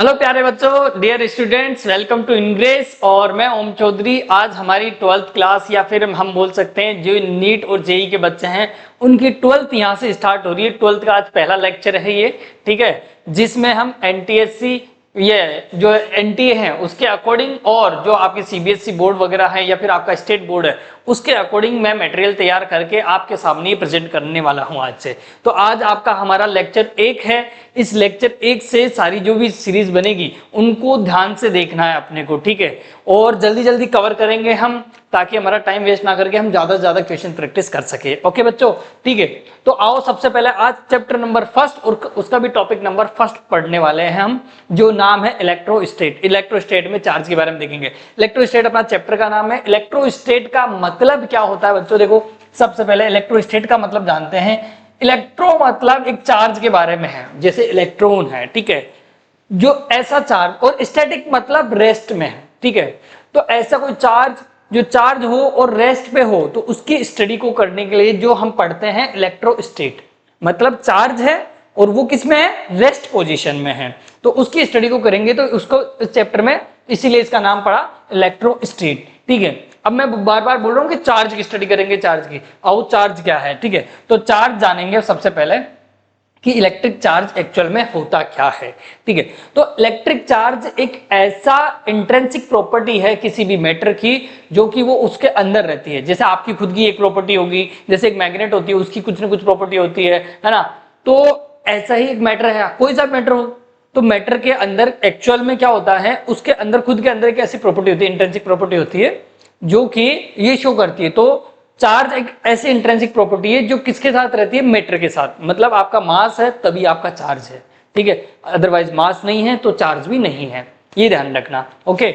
Hello प्यारे बच्चों, dear students, welcome to English. और मैं ओम चौधरी। आज हमारी 12th क्लास या फिर हम बोल सकते हैं जो नीट और जेई के बच्चे हैं उनकी 12th यहाँ से स्टार्ट हो रही है। 12th का आज पहला लेक्चर है ये, ठीक है, जिसमें हम एनटीएससी ये जो एनटीए है उसके अकॉर्डिंग और जो आपके सीबीएसई बोर्ड वगैरह है या फिर आपका स्टेट बोर्ड है उसके अकॉर्डिंग मैं मटेरियल तैयार करके आपके सामने प्रेजेंट करने वाला हूं आज से। तो आज आपका हमारा लेक्चर 1 है। इस लेक्चर 1 से सारी जो भी सीरीज बनेगी उनको ध्यान से देखना है अपने को, ठीक है, और जल्दी जल्दी कवर करेंगे हम ताकि हमारा टाइम वेस्ट ना करके हम ज्यादा से ज्यादा क्वेश्चन प्रैक्टिस कर सके। ओके बच्चों, ठीक है। तो आओ सबसे पहले आज चैप्टर नंबर 1 और उसका भी टॉपिक नंबर 1 पढ़ने वाले हैं हम, जो नाम है इलेक्ट्रोस्टेट। इलेक्ट्रोस्टेट में चार्ज के बारे में देखेंगे। इलेक्ट्रोस्टेट अपना चैप्टर का नाम है। इलेक्ट्रोस्टेट का मतलब क्या होता है बच्चों? देखो, सबसे पहले इलेक्ट्रोस्टेट का मतलब जानते हैं। इलेक्ट्रो मतलब एक चार्ज के बारे में है, जैसे इलेक्ट्रॉन है, ठीक है, जो ऐसा चार्ज, और स्टैटिक मतलब रेस्ट में है, ठीक है। तो ऐसा कोई चार्ज जो चार्ज हो और रेस्ट पे हो तो उसकी स्टडी को करने के लिए जो हम पढ़ते हैं इलेक्ट्रोस्टेट, मतलब चार्ज है और वो किस में है? रेस्ट पोजीशन में है, तो उसकी स्टडी को करेंगे। तो उसको इस चैप्टर में इसीलिए इसका नाम पड़ा इलेक्ट्रोस्टेट, ठीक है। अब मैं बार बार बोल रहा हूं कि चार्ज की स्टडी करेंगे, चार्ज की। आओ चार्ज क्या है, ठीक है। तो चार्ज जानेंगे सबसे पहले कि इलेक्ट्रिक चार्ज एक्चुअल में होता क्या है, ठीक है। तो इलेक्ट्रिक चार्ज एक ऐसा इंट्रिंसिक प्रॉपर्टी है किसी भी मैटर की जो कि वो उसके अंदर रहती है। जैसे आपकी खुद की एक प्रॉपर्टी होगी, जैसे एक मैग्नेट होती है उसकी कुछ ना कुछ प्रॉपर्टी होती है ना। तो ऐसा ही एक मैटर है, कोई सा मैटर हो तो मैटर के अंदर एक्चुअल में क्या होता है, उसके अंदर खुद के अंदर एक ऐसी प्रॉपर्टी होती है, इंट्रिंसिक प्रॉपर्टी होती है जो कि ये शो करती है। तो चार्ज एक ऐसी इंट्रिंसिक प्रॉपर्टी है जो किसके साथ रहती है? मैटर के साथ। मतलब आपका मास है तभी आपका चार्ज है, ठीक है, अदरवाइज मास नहीं है तो चार्ज भी नहीं है, ये ध्यान रखना। ओके,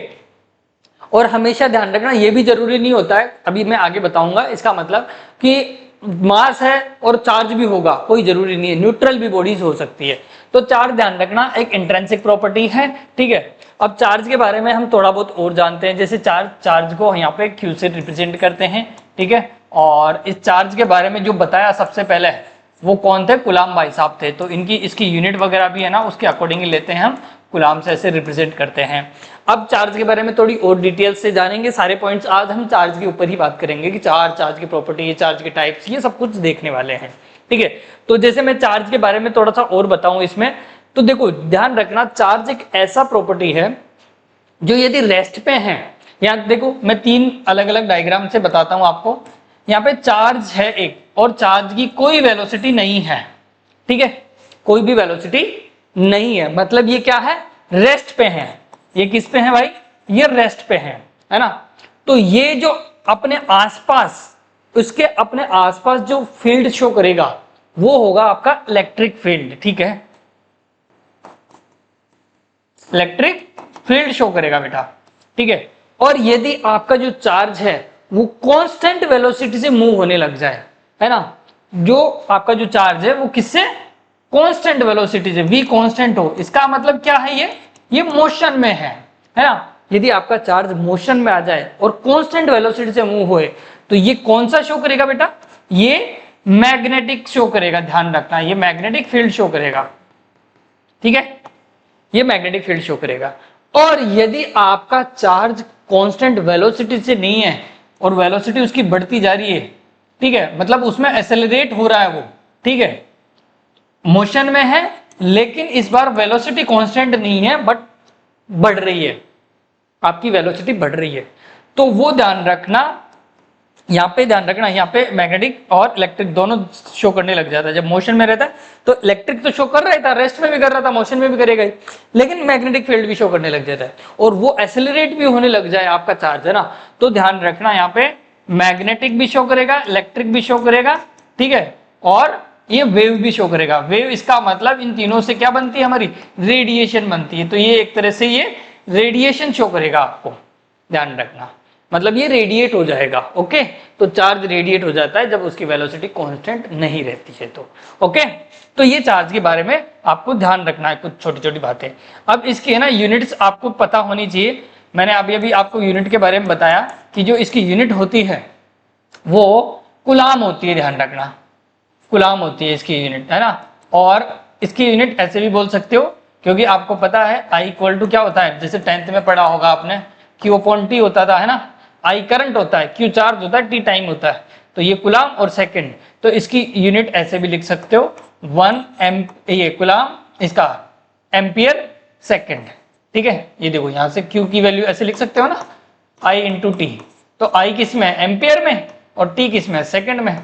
और हमेशा ध्यान रखना ये भी जरूरी नहीं होता है, अभी मैं आगे बताऊंगा इसका मतलब कि मास है और चार्ज भी होगा, कोई जरूरी नहीं है, न्यूट्रल भी बॉडीज हो सकती है। तो चार्ज ध्यान रखना एक इंट्रिंसिक प्रॉपर्टी है, ठीक है। अब चार्ज के बारे में हम थोड़ा बहुत और जानते हैं। जैसे चार्ज को यहाँ पे Q से रिप्रेजेंट करते हैं, ठीक है। और इस चार्ज के बारे में जो बताया सबसे पहले वो कौन थे? कुलाम भाई साहब थे। तो इनकी इसकी यूनिट वगैरह भी है ना, उसके अकॉर्डिंग लेते हैं हम, कुलाम से ऐसे रिप्रेजेंट करते हैं। अब चार्ज के बारे में थोड़ी और डिटेल से जानेंगे। सारे पॉइंट्स आज हम चार्ज के ऊपर ही बात करेंगे कि चार्ज की प्रॉपर्टी, चार्ज के टाइप्स, ये सब कुछ देखने वाले हैं, ठीक है। तो जैसे मैं चार्ज के बारे में थोड़ा सा और बताऊं इसमें, तो देखो ध्यान रखना, चार्ज एक ऐसा प्रॉपर्टी है जो यदि रेस्ट पे है, यहाँ देखो मैं 3 अलग अलग डायग्राम से बताता हूं आपको। यहाँ पे चार्ज है एक और चार्ज की कोई वेलोसिटी नहीं है, ठीक है, कोई भी वेलोसिटी नहीं है, मतलब ये क्या है? रेस्ट पे है। ये किस पे है भाई? ये रेस्ट पे है ना। तो ये जो अपने आसपास, उसके अपने आसपास जो फील्ड शो करेगा वो होगा आपका इलेक्ट्रिक फील्ड, ठीक है, इलेक्ट्रिक फील्ड शो करेगा बेटा, ठीक है। और यदि आपका जो चार्ज है वो कांस्टेंट वेलोसिटी से मूव होने लग जाए, है ना, जो आपका जो चार्ज है वो किससे? कांस्टेंट वेलोसिटी से, v कांस्टेंट हो, इसका मतलब क्या है? ये मोशन में है ना। यदि आपका चार्ज मोशन में आ जाए और कांस्टेंट वेलोसिटी से मूव होए तो ये कौन सा शो करेगा बेटा? ये मैग्नेटिक शो करेगा। ध्यान रखना, ये मैग्नेटिक फील्ड शो करेगा, ठीक है, ये मैग्नेटिक फील्ड शो करेगा। और यदि आपका चार्ज कांस्टेंट वेलोसिटी से नहीं है और वेलोसिटी उसकी बढ़ती जा रही है, ठीक है, मतलब उसमें एक्सेलरेट हो रहा है वो, ठीक है, मोशन में है लेकिन इस बार वेलोसिटी कांस्टेंट नहीं है बट बढ़ रही है, आपकी वेलोसिटी बढ़ रही है, तो वो ध्यान रखना, यहाँ पे ध्यान रखना, यहाँ पे मैग्नेटिक और इलेक्ट्रिक दोनों शो करने लग जाता है। जब मोशन में रहता है तो इलेक्ट्रिक तो शो कर रहा था, रेस्ट में भी कर रहा था, मोशन में भी करेगा ही, लेकिन मैग्नेटिक फील्ड भी शो करने लग जाता है और वो एक्सेलरेट भी होने लग जाए आपका चार्ज, है ना। तो ध्यान रखना, यहाँ पे मैग्नेटिक भी शो करेगा, इलेक्ट्रिक भी शो करेगा, ठीक है, और ये वेव भी शो करेगा। वेव इसका मतलब इन तीनों से क्या बनती है? हमारी रेडिएशन बनती है। तो ये एक तरह से ये रेडिएशन शो करेगा आपको, ध्यान रखना, मतलब ये रेडिएट हो जाएगा। ओके, तो चार्ज रेडिएट हो जाता है जब उसकी वेलोसिटी कांस्टेंट नहीं रहती है तो। ओके, तो ये चार्ज के बारे में आपको ध्यान रखना है, कुछ छोटी छोटी बातें। अब इसकी है ना यूनिट्स आपको पता होनी चाहिए। मैंने अभी आपको यूनिट के बारे में बताया कि जो इसकी यूनिट होती है वो कुलाम होती है, ध्यान रखना, कुलाम होती है इसकी यूनिट, है ना। और इसकी यूनिट ऐसे भी बोल सकते हो क्योंकि आपको पता है I इक्वल टू क्या होता है, जैसे 10th में पढ़ा होगा आपने, Q अपॉन T होता था, है ना। I करंट होता है, Q चार्ज होता है, T टाइम होता है, तो ये कुलाम और सेकंड। तो इसकी यूनिट ऐसे भी लिख सकते हो 1 एम्प ये कुलाम, इसका एम्पियर सेकंड, ठीक है। ये देखो यहाँ से Q की वैल्यू ऐसे लिख सकते हो ना, I इंटू टी, तो I किस में है, एम्पियर में, और T किस में है, सेकंड में,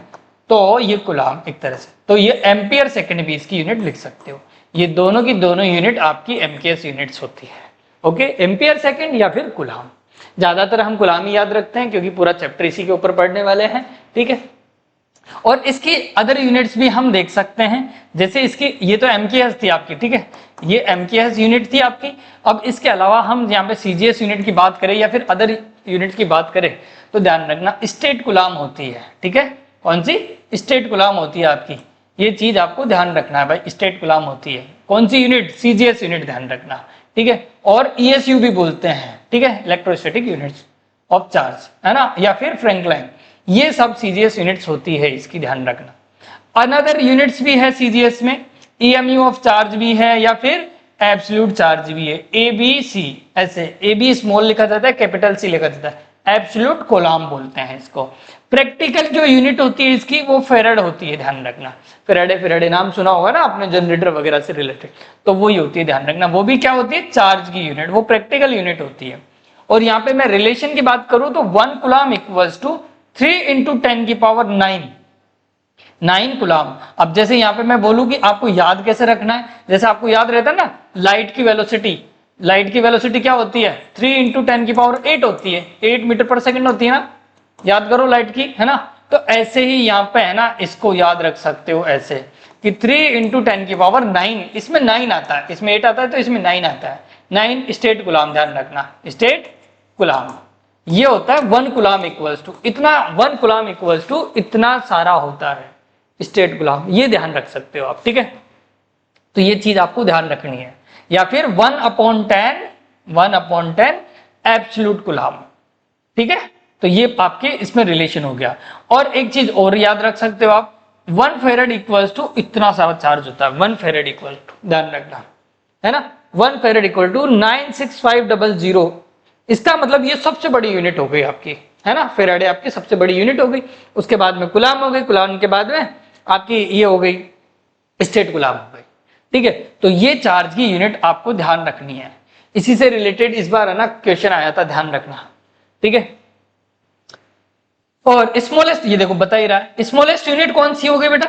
तो ये कुलाम एक तरह से। तो ये एम्पियर सेकंड भी इसकी यूनिट लिख सकते हो। ये दोनों की दोनों यूनिट आपकी एमकेएस यूनिट्स होती है। ओके, एम्पियर सेकंड या फिर कुलाम। ज्यादातर हम कुलाम ही याद रखते हैं क्योंकि पूरा चैप्टर इसी के ऊपर पढ़ने वाले हैं, ठीक है। और इसकी अदर यूनिट्स भी हम देख सकते हैं, जैसे इसकी ये तो एमकेएस थी आपकी, ठीक है, ये एमकेएस यूनिट थी आपकी। अब इसके अलावा हम यहाँ पे सीजीएस यूनिट की बात करें या फिर अदर यूनिट की बात करें तो ध्यान रखना स्टेट कुलाम होती है, ठीक है। कौन सी, स्टेट कुलाम होती है आपकी, ये चीज आपको ध्यान रखना है भाई, स्टेट गुलाम होती है। कौन सी यूनिट, सीजीएस यूनिट, ध्यान रखना, ठीक है। और ईएसयू भी बोलते हैं, ठीक है, इलेक्ट्रोस्टैटिक यूनिट्स ऑफ चार्ज, है ना, या फिर फ्रैंकलाइन, ये सब सीजीएस यूनिट्स होती है, इसकी ध्यान रखना। अनदर यूनिट्स भी है सीजीएस में, ईएमयू ऑफ चार्ज भी है या फिर एब्सोल्यूट चार्ज भी है, एबीसी, ऐसे एबी स्मॉल लिखा जाता है, कैपिटल सी लिखा जाता है, एब्सोल्यूट कोलाम बोलते हैं इसको। प्रैक्टिकल जो यूनिट होती है इसकी वो फेराड होती है, ध्यान रखना। फेराडे नाम सुना होगा ना आपने, जनरेटर वगैरह से रिलेटेड, तो वही होती है, ध्यान रखना। वो भी क्या होती है, चार्ज की यूनिट, वो प्रैक्टिकल यूनिट होती है। और यहाँ पे मैं रिलेशन की बात करूं तो 1 कुलाम इक्वल्स टू 3 इंटू 10 की पावर 9 कुलाम। अब जैसे यहाँ पे मैं बोलूं कि आपको याद कैसे रखना है, जैसे आपको याद रहता है ना लाइट की वेलोसिटी क्या होती है, 3 इंटू 10 की पावर 8 होती है, 8 मीटर पर सेकंड होती है ना, याद करो लाइट की, है ना। तो ऐसे ही यहाँ पे है ना, इसको याद रख सकते हो ऐसे कि 3 इंटू 10 की पावर 9, इसमें 9 आता है, इसमें 8 आता है, तो इसमें 9 आता है, 9 स्टेट गुलाम, ध्यान रखना, स्टेट गुलाम। ये होता है 1 कुलाम इक्वल्स टू इतना, 1 कुलाम इक्वल्स टू इतना सारा होता है स्टेट गुलाम, ये ध्यान रख सकते हो आप, ठीक है। तो ये चीज आपको ध्यान रखनी है। या फिर 1/10 एब्सोल्यूट कुलाम, ठीक है। तो ये आपके इसमें रिलेशन हो गया। और एक चीज और याद रख सकते हो आप, 1 फेरेड इक्वल्स टू इतना सारा चार्ज होता है, 1 फेरेड इक्वल टू, ध्यान रखना, है ना, 1 फेरेड इक्वल टू 96500। इसका मतलब ये सबसे बड़ी यूनिट हो गई आपकी, है ना, फेराडे आपकी सबसे बड़ी यूनिट हो गई। उसके बाद में कुलाम हो गई, कुलाम के बाद में आपकी ये हो गई स्टेट कुलाम हो गई, ठीक है। तो ये चार्ज की यूनिट आपको ध्यान रखनी है। इसी से रिलेटेड इस बार है ना क्वेश्चन आया था, ध्यान रखना, ठीक है। और स्मॉलेस्ट, ये देखो बता ही रहा है, स्मॉलेस्ट यूनिट कौन सी हो गई बेटा,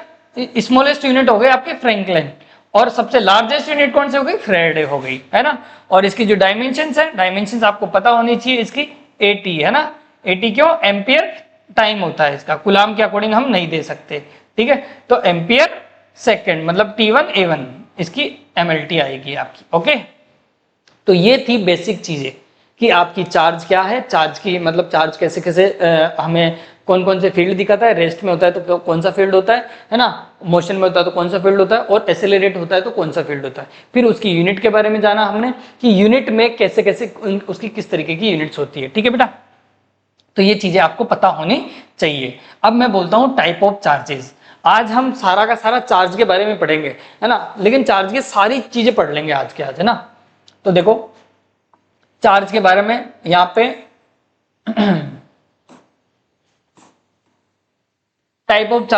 स्मॉलेस्ट यूनिट हो गई आपकी फ्रैंकलिन। और सबसे लार्जेस्ट यूनिट कौन सी हो गई, फेराडे हो गई, है ना। और इसकी जो डायमेंशंस है, डायमेंशंस आपको पता होनी चाहिए, इसकी 80 है ना, 80 क्यों, एम्पियर टाइम होता है इसका, कुलाम के अकॉर्डिंग हम नहीं दे सकते, ठीक है। तो एम्पियर सेकंड मतलब T1 A1 इसकी MLT आएगी आपकी, ओके। तो ये थी बेसिक चीजें कि आपकी चार्ज क्या है, चार्ज की मतलब चार्ज कैसे कैसे हमें कौन कौन से फील्ड दिखाता है, रेस्ट में होता है तो कौन सा फील्ड होता है ना, मोशन में होता है तो कौन सा फील्ड होता है, और एक्सेलरेट होता है तो कौन सा फील्ड होता है। फिर उसकी यूनिट के बारे में जाना हमने कि यूनिट में कैसे कैसे उसकी किस तरीके की यूनिट्स होती है, ठीक है बेटा। तो ये चीजें आपको पता होनी चाहिए। अब मैं बोलता हूँ टाइप ऑफ चार्जेस। आज हम सारा का सारा चार्ज के बारे में पढ़ेंगे, है ना, लेकिन चार्ज की सारी चीजें पढ़ लेंगे आज के आज, है ना। तो देखो चार्ज के बारे में यहाँ पे टाइप ऑफ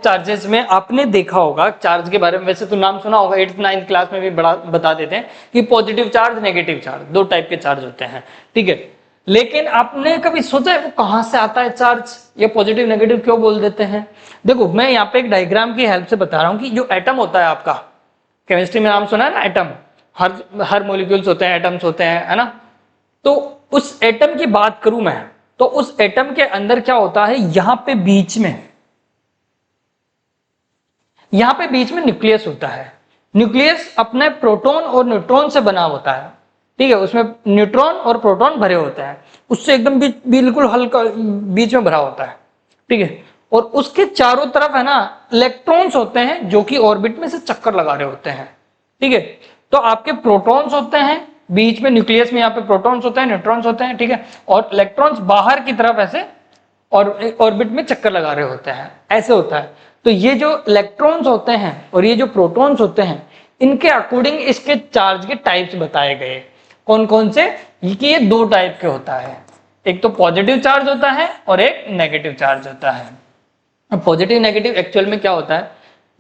चार्जेस में आपने देखा होगा चार्ज के बारे में, वैसे तो नाम सुना होगा, 8th 9th क्लास में भी बड़ा बता देते हैं कि पॉजिटिव चार्ज नेगेटिव चार्ज, दो टाइप के चार्ज होते हैं, ठीक है। लेकिन आपने कभी सोचा है वो कहां से आता है चार्ज, ये पॉजिटिव नेगेटिव क्यों बोल देते हैं। देखो मैं यहाँ पे एक डायग्राम की हेल्प से बता रहा हूँ कि जो एटम होता है आपका, केमिस्ट्री में नाम सुना है ना एटम, हर मॉलिक्यूल्स होते हैं, एटम्स होते हैं, है ना। तो उस एटम की बात करूं मैं, तो उस एटम के अंदर क्या होता है, यहां पे बीच में न्यूक्लियस होता है। न्यूक्लियस अपने प्रोटॉन और न्यूट्रॉन से बना होता है, ठीक है, उसमें न्यूट्रॉन और प्रोटॉन भरे होते हैं, उससे एकदम बिल्कुल हल्का बीच में भरा होता है, ठीक है। और उसके चारों तरफ है ना इलेक्ट्रॉन्स होते हैं जो कि ऑर्बिट में से चक्कर लगा रहे होते हैं, ठीक है। तो आपके प्रोटॉन्स होते हैं बीच में, न्यूक्लियस में यहाँ पे प्रोटॉन्स होते हैं, न्यूट्रॉन्स होते हैं, ठीक है, और इलेक्ट्रॉन्स बाहर की तरफ ऐसे और ऑर्बिट में चक्कर लगा रहे होते हैं, ऐसे होता है। तो ये जो इलेक्ट्रॉन्स होते हैं और ये जो प्रोटॉन्स होते हैं, इनके अकॉर्डिंग इसके चार्ज के टाइप्स बताए गए। कौन कौन से? कि ये दो टाइप के होता है, एक तो पॉजिटिव चार्ज होता है और एक नेगेटिव चार्ज होता है। अब पॉजिटिव नेगेटिव एक्चुअल में क्या होता है?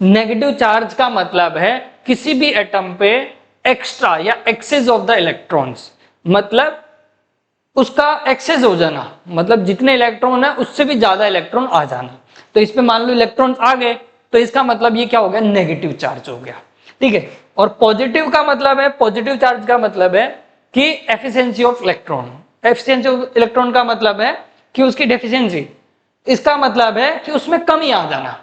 नेगेटिव चार्ज का मतलब है किसी भी एटम पे एक्स्ट्रा या एक्सेस ऑफ द इलेक्ट्रॉन्स, मतलब उसका एक्सेस हो जाना, मतलब जितने इलेक्ट्रॉन है उससे भी ज्यादा इलेक्ट्रॉन आ जाना। तो इस पे मान लो इलेक्ट्रॉन्स आ गए तो इसका मतलब ये क्या हो गया? नेगेटिव चार्ज हो गया, ठीक है। और पॉजिटिव का मतलब है, पॉजिटिव चार्ज का मतलब है कि efficiency of electron. Efficiency of electron का मतलब है कि उसकी डेफिशिएंसी, इसका मतलब है कि उसमें कमी आ जाना।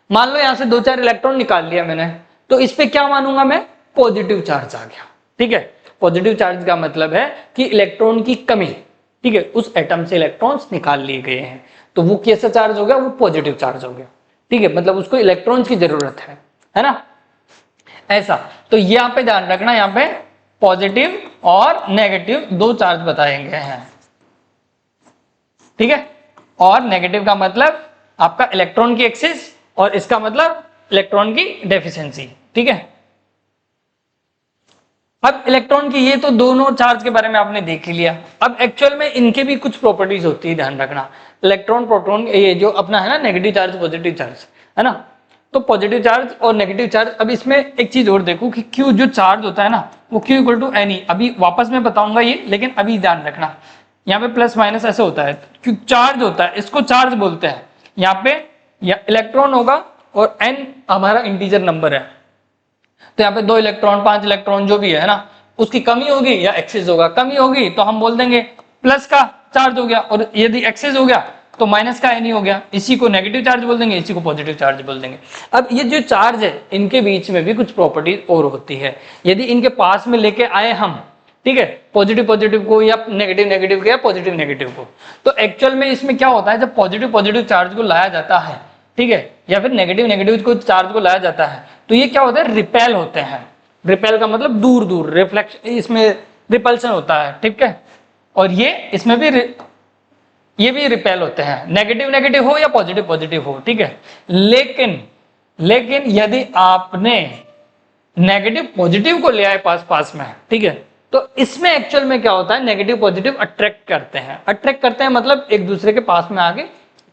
मान लो यहां से 2-4 इलेक्ट्रॉन निकाल लिया मैंने, तो इस पे क्या मानूंगा मैं? पॉजिटिव चार्ज आ गया, ठीक है। पॉजिटिव चार्ज का मतलब है कि इलेक्ट्रॉन की कमी, ठीक है, उस एटम से इलेक्ट्रॉन्स निकाल लिए गए हैं, तो वो कैसा चार्ज हो गया? वो पॉजिटिव चार्ज हो गया, ठीक है, मतलब उसको इलेक्ट्रॉन्स की जरूरत है ना, ऐसा। तो यहाँ पे ध्यान रखना, यहाँ पे पॉजिटिव और नेगेटिव दो चार्ज बताए गए हैं, ठीक है। और नेगेटिव का मतलब आपका इलेक्ट्रॉन की एक्सिस और इसका मतलब इलेक्ट्रॉन की डेफिशिएंसी, ठीक है। अब इलेक्ट्रॉन की ये तो दोनों चार्ज के बारे में आपने देख ही लिया। अब एक्चुअल में इनके भी कुछ प्रॉपर्टीज होती है, ध्यान रखना। इलेक्ट्रॉन प्रोटॉन ये जो अपना है ना, नेगेटिव चार्ज पॉजिटिव चार्ज, है ना। तो पॉजिटिव चार्ज और नेगेटिव चार्ज, अब इसमें एक चीज और देखो कि Q जो चार्ज होता है ना, वो Q equal to n e, अभी वापस में बताऊंगा ये, लेकिन अभी ध्यान रखना यहाँ पे प्लस माइनस ऐसे होता है, क्योंकि चार्ज होता है, इसको चार्ज बोलते हैं। यहाँ पे या इलेक्ट्रॉन होगा और एन हमारा इंटीजर नंबर है, तो यहाँ पे 2 इलेक्ट्रॉन 5 इलेक्ट्रॉन जो भी है ना, उसकी कमी होगी या एक्सेस होगा। कमी होगी तो हम बोल देंगे प्लस का चार्ज हो गया, और यदि एक्सेस हो गया तो माइनस का एन हो गया। इसी को नेगेटिव चार्ज बोल देंगे, इसी को पॉजिटिव चार्ज बोल देंगे। अब ये जो चार्ज है इनके बीच में भी कुछ प्रॉपर्टीज और होती है। यदि इनके पास में लेके आए हम, ठीक है, पॉजिटिव पॉजिटिव को या नेगेटिव नेगेटिव को या पॉजिटिव नेगेटिव को, तो एक्चुअल में इसमें क्या होता है, जब पॉजिटिव पॉजिटिव चार्ज को लाया जाता है, ठीक है, या फिर नेगेटिव नेगेटिव को चार्ज को लाया जाता है, तो ये क्या होता है? रिपेल होते हैं। रिपेल का मतलब दूर दूर, रिफ्लेक्शन, इसमें रिपल्शन होता है, ठीक है। और ये इसमें भी ये भी रिपेल होते हैं, नेगेटिव नेगेटिव हो या पॉजिटिव पॉजिटिव हो, ठीक है। लेकिन यदि आपने नेगेटिव पॉजिटिव को ले आए पास पास में, ठीक है, तो इसमें एक्चुअल में क्या होता है? नेगेटिव पॉजिटिव अट्रैक्ट करते हैं। अट्रैक्ट करते हैं मतलब एक दूसरे के पास में आके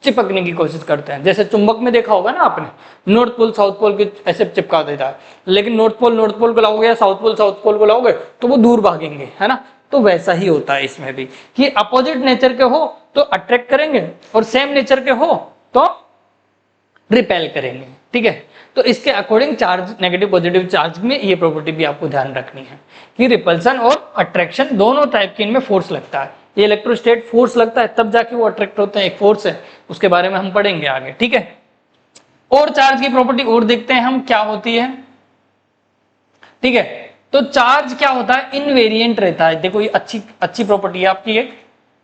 चिपकने की कोशिश करते हैं। जैसे चुंबक में देखा होगा ना आपने, नॉर्थ पोल साउथ पोल के ऐसे चिपका देता है, लेकिन नॉर्थ पोल को लाओगे या साउथ पोल को लाओगे तो वो दूर भागेंगे, है ना। तो वैसा ही होता है इसमें भी, कि अपोजिट नेचर के हो तो अट्रैक्ट करेंगे और सेम नेचर के हो तो रिपेल करेंगे, ठीक है। तो इसके according charge, negative positive charge में ये प्रॉपर्टी भी आपको ध्यान रखनी है कि रिपल्सन और अट्रैक्शन दोनों टाइप के इनमें फोर्स लगता है। ये इलेक्ट्रोस्टैटिक फोर्स लगता है तब जाके वो अट्रैक्ट होते हैं, एक फोर्स है, उसके बारे में हम पढ़ेंगे आगे, ठीक है। और चार्ज की प्रॉपर्टी और देखते हैं हम क्या होती है, ठीक है। तो चार्ज क्या होता है? इनवेरिएंट रहता है। देखो ये अच्छी प्रॉपर्टी है आपकी एक,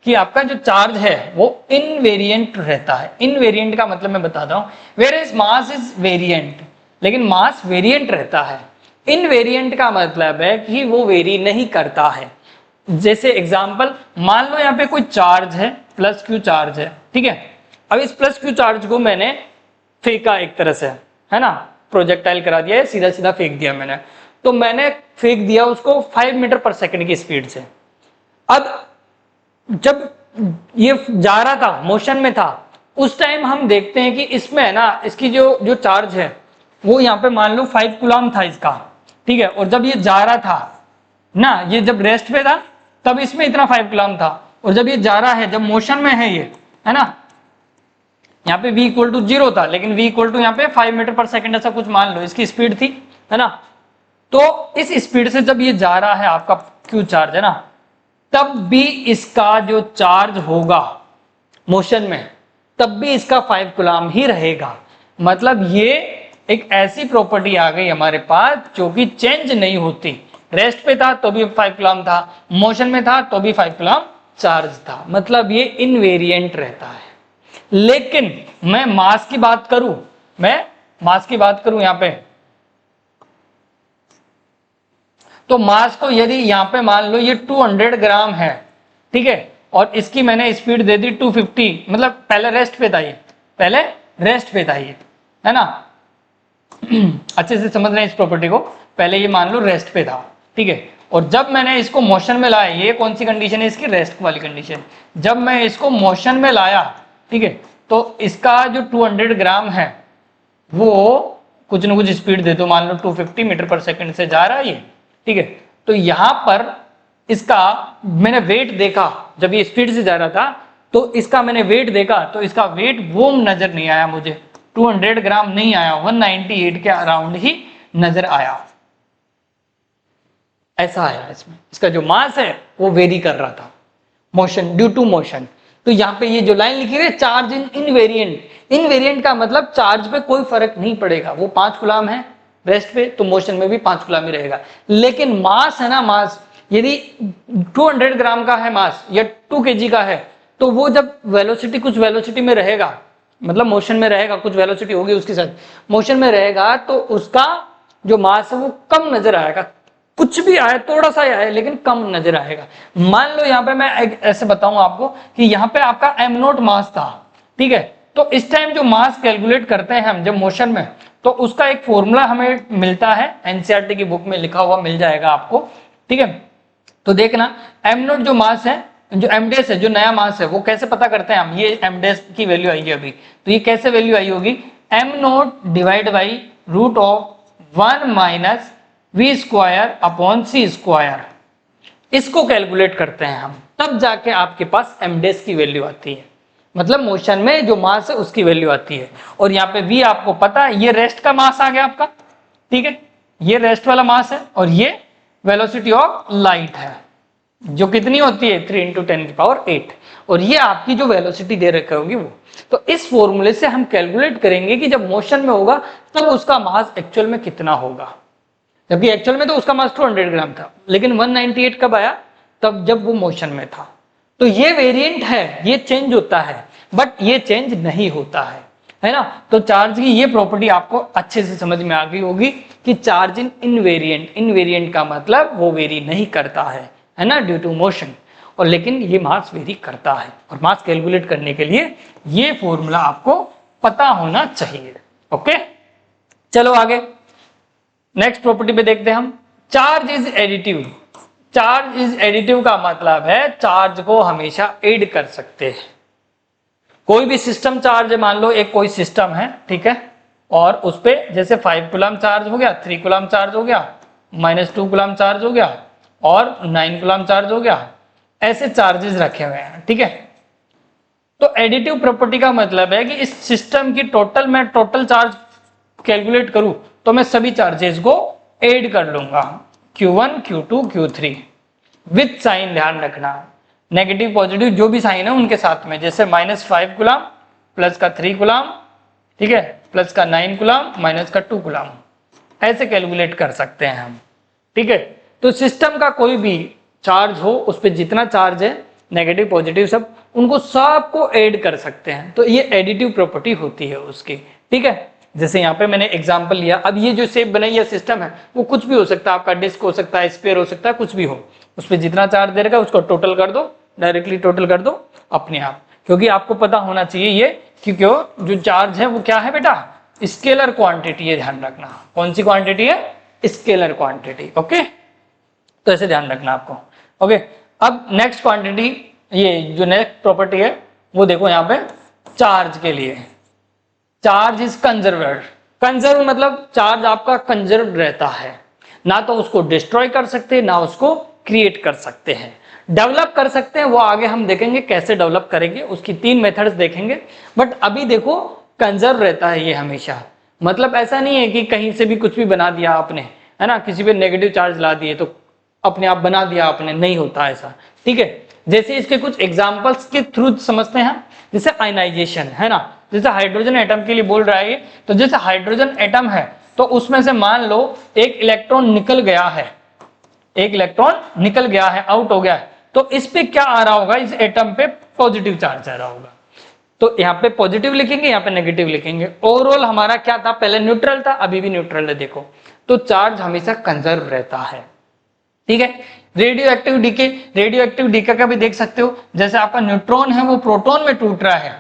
कि आपका जो चार्ज है वो इनवेरिएंट रहता है। इनवेरिएंट का मतलब मैं बताता हूं, where is mass is variant, लेकिन मास वेरिएंट रहता है। इनवेरिएंट का मतलब है कि वो वेरी नहीं करता है। जैसे एग्जांपल, मान लो यहाँ पे कोई चार्ज है, प्लस क्यू चार्ज है, ठीक है। अब इस प्लस क्यू चार्ज को मैंने फेंका एक तरह से, है ना, प्रोजेक्टाइल करा दिया है, सीधा सीधा फेंक दिया मैंने। तो मैंने फेंक दिया उसको 5 मीटर पर सेकंड की स्पीड से। अब जब ये जा रहा था, मोशन में था, उस टाइम हम देखते हैं कि इसमें है ना, इसकी जो चार्ज है वो यहाँ पे मान लो 5 कूलम था इसका, ठीक है। और जब ये जा रहा था ना, ये जब रेस्ट पे था तब इसमें इतना 5 कूलम था, और जब ये जा रहा है, जब मोशन में है ये, है ना, यहाँ पे v इक्वल टू 0 था, लेकिन v इक्वल टू यहाँ पे 5 मीटर पर सेकंड ऐसा कुछ मान लो इसकी स्पीड थी, है ना। तो इस स्पीड से जब ये जा रहा है आपका q चार्ज, है ना, तब भी इसका जो चार्ज होगा मोशन में, तब भी इसका 5 कूलम ही रहेगा। मतलब ये एक ऐसी प्रॉपर्टी आ गई हमारे पास जो कि चेंज नहीं होती। रेस्ट पे था तो भी 5 कूलम था, मोशन में था तो भी 5 कूलम चार्ज था, मतलब ये इनवेरिएंट रहता है। लेकिन मैं मास की बात करूं, यहां पे, तो मास को यदि यहां पे मान लो ये 200 ग्राम है, ठीक है, और इसकी मैंने स्पीड दे दी 250, मतलब पहले रेस्ट पे था ये, है ना। अच्छे से समझ रहे हैं इस प्रॉपर्टी को। पहले ये मान लो रेस्ट पे था, ठीक है, और जब मैंने इसको मोशन में लाया, ये कौन सी कंडीशन है इसकी, रेस्ट वाली कंडीशन, जब मैं इसको मोशन में लाया, ठीक है, तो इसका जो 200 ग्राम है वो कुछ ना कुछ स्पीड दे दो, मान लो 250 मीटर पर सेकंड से जा रहा है ये, ठीक है, तो यहां पर इसका मैंने वेट देखा, जब ये स्पीड से जा रहा था तो इसका मैंने वेट देखा, तो इसका वेट वो नजर नहीं आया मुझे, 200 ग्राम नहीं आया, 198 के अराउंड ही नजर आया, ऐसा आया इसमें। इसका जो मास है वो वेरी कर रहा था मोशन, ड्यू टू मोशन। तो यहाँ पे ये जो लाइन लिखी हुई है चार्ज इन इनवेरिएंट, इनवेरिएंट का मतलब चार्ज पे कोई फर्क नहीं पड़ेगा, वो 5 कूलम है रेस्ट पे तो मोशन में भी 5 कूलम ही रहेगा, लेकिन मास है ना, मास यदि 200 ग्राम का है मास या 2 kg का है, तो वो जब वेलोसिटी कुछ वेलोसिटी में रहेगा, मतलब मोशन में रहेगा, कुछ वेलोसिटी होगी उसके साथ मोशन में रहेगा, तो उसका जो मास है वो कम नजर आएगा, कुछ भी आए थोड़ा सा आए लेकिन कम नजर आएगा। मान लो यहाँ पे मैं ऐसे बताऊं आपको कि यहाँ पे आपका m0 मास था, ठीक है, तो इस टाइम जो मास कैलकुलेट करते हैं हम जब मोशन में, तो उसका एक फॉर्मूला हमें मिलता है, एनसीईआरटी की बुक में लिखा हुआ मिल जाएगा आपको, ठीक है। तो देखना m0 जो मास है, जो mds है, जो नया मास है, वो कैसे पता करते हैं हम, ये mds की वैल्यू आई है अभी, तो ये कैसे वैल्यू आई होगी, m0 divide by root of 1 minus v square upon c square, इसको कैलकुलेट करते हैं हम, तब जाके आपके पास mds की वैल्यू आती है, मतलब मोशन में जो मास है उसकी वैल्यू आती है। और यहाँ पे v आपको पता है, ये रेस्ट का मास आ गया आपका, ठीक है, ये रेस्ट वाला मास है, और ये वेलोसिटी ऑफ लाइट है जो कितनी होती है 3 × 10⁸, और ये आपकी जो वेलोसिटी दे रखी होगी वो। तो इस फॉर्मूले से हम कैलकुलेट करेंगे कि जब मोशन में होगा तब उसका मास एक्चुअल में कितना होगा, जबकि एक्चुअल में तो उसका मास 200 ग्राम था, लेकिन 198 कब आया, तब जब वो मोशन में था। तो ये वेरिएंट है, ये चेंज होता है, बट ये चेंज नहीं होता है ना। तो चार्ज की ये प्रॉपर्टी आपको अच्छे से समझ में आ गई होगी कि चार्ज इन इनवेरिएंट, इनवेरिएंट का मतलब वो वेरी नहीं करता है ना, ड्यू टू मोशन, और लेकिन ये मास वेरी करता है, और मास कैलकुलेट करने के लिए ये फॉर्मूला आपको पता होना चाहिए। ओके, चलो आगे नेक्स्ट प्रॉपर्टी पे देखते हैं हम, charge is additive. Charge is additive का मतलब है चार्ज को हमेशा ऐड कर सकते हैं। कोई भी सिस्टम चार्ज है, मान लो एक कोई सिस्टम है, ठीक है, और उस पे जैसे 5 कूलम चार्ज हो गया, 3 कूलम चार्ज हो गया, -2 कूलम चार्ज हो गया, और 9 कूलम चार्ज हो गया, ऐसे चार्जेस रखे हुए हैं, ठीक है। तो एडिटिव प्रॉपर्टी का मतलब है कि इस सिस्टम की मैं टोटल चार्ज कैलकुलेट करूं तो मैं सभी चार्जेस को ऐड कर लूंगा, Q1 Q2 Q3 with sign, ध्यान रखना नेगेटिव पॉजिटिव जो भी साइन है उनके साथ में, जैसे -5 कूलम प्लस का 3 कूलम, ठीक है, प्लस का 9 कूलम माइनस का 2 कूलम, ऐसे कैलकुलेट कर सकते हैं हम, ठीक है। तो सिस्टम का कोई भी चार्ज हो, उस पर जितना चार्ज है नेगेटिव पॉजिटिव सब, उनको सबको ऐड कर सकते हैं, तो ये एडिटिव प्रॉपर्टी होती है उसकी, ठीक है। जैसे यहाँ पे मैंने एग्जांपल लिया, अब ये जो शेप बनाई है सिस्टम है वो कुछ भी हो सकता है, आपका डिस्क हो सकता है, स्फीयर हो सकता है, कुछ भी हो, उस पर जितना चार्ज दे रखा है उसको टोटल कर दो, डायरेक्टली टोटल कर दो अपने आप, क्योंकि आपको पता होना चाहिए ये, क्योंकि जो चार्ज है वो क्या है बेटा, स्केलर क्वांटिटी है, ध्यान रखना कौन सी क्वांटिटी है, स्केलर क्वांटिटी। ओके, तो ऐसे ध्यान रखना आपको। ओके, अब नेक्स्ट क्वांटिटी, ये जो नेक्स्ट प्रॉपर्टी है वो देखो यहाँ पे, चार्ज के लिए चार्ज इज कंजर्व्ड। कंजर्व मतलब चार्ज आपका कंजर्व रहता है, ना तो उसको डिस्ट्रॉय कर सकते ना उसको क्रिएट कर सकते हैं, डेवलप कर सकते हैं, वो आगे हम देखेंगे कैसे डेवलप करेंगे, उसकी 3 मेथड्स देखेंगे। बट अभी देखो कंजर्व रहता है ये हमेशा, मतलब ऐसा नहीं है कि कहीं से भी कुछ भी बना दिया आपने, है ना, किसी पे नेगेटिव चार्ज ला दिए तो अपने आप बना दिया आपने, नहीं होता ऐसा, ठीक है। जैसे इसके कुछ एग्जांपल्स के थ्रू समझते हैं, जैसे आयनाइजेशन, है ना, जैसे हाइड्रोजन एटम के लिए बोल रहा है ये, तो जैसे हाइड्रोजन एटम है तो उसमें से मान लो एक इलेक्ट्रॉन निकल गया है, एक इलेक्ट्रॉन निकल गया है, आउट हो गया है, तो इस पे क्या आ रहा होगा, इस एटम पे पॉजिटिव चार्ज आ रहा होगा, तो यहाँ पे पॉजिटिव लिखेंगे, यहाँ पे नेगेटिव लिखेंगे। ओवरऑल हमारा क्या था, पहले न्यूट्रल था, अभी भी न्यूट्रल है, देखो तो चार्ज हमेशा कंजर्व रहता है, ठीक है। रेडियो एक्टिव डीके का भी देख सकते हो, जैसे आपका न्यूट्रॉन है वो प्रोटॉन में टूट रहा है,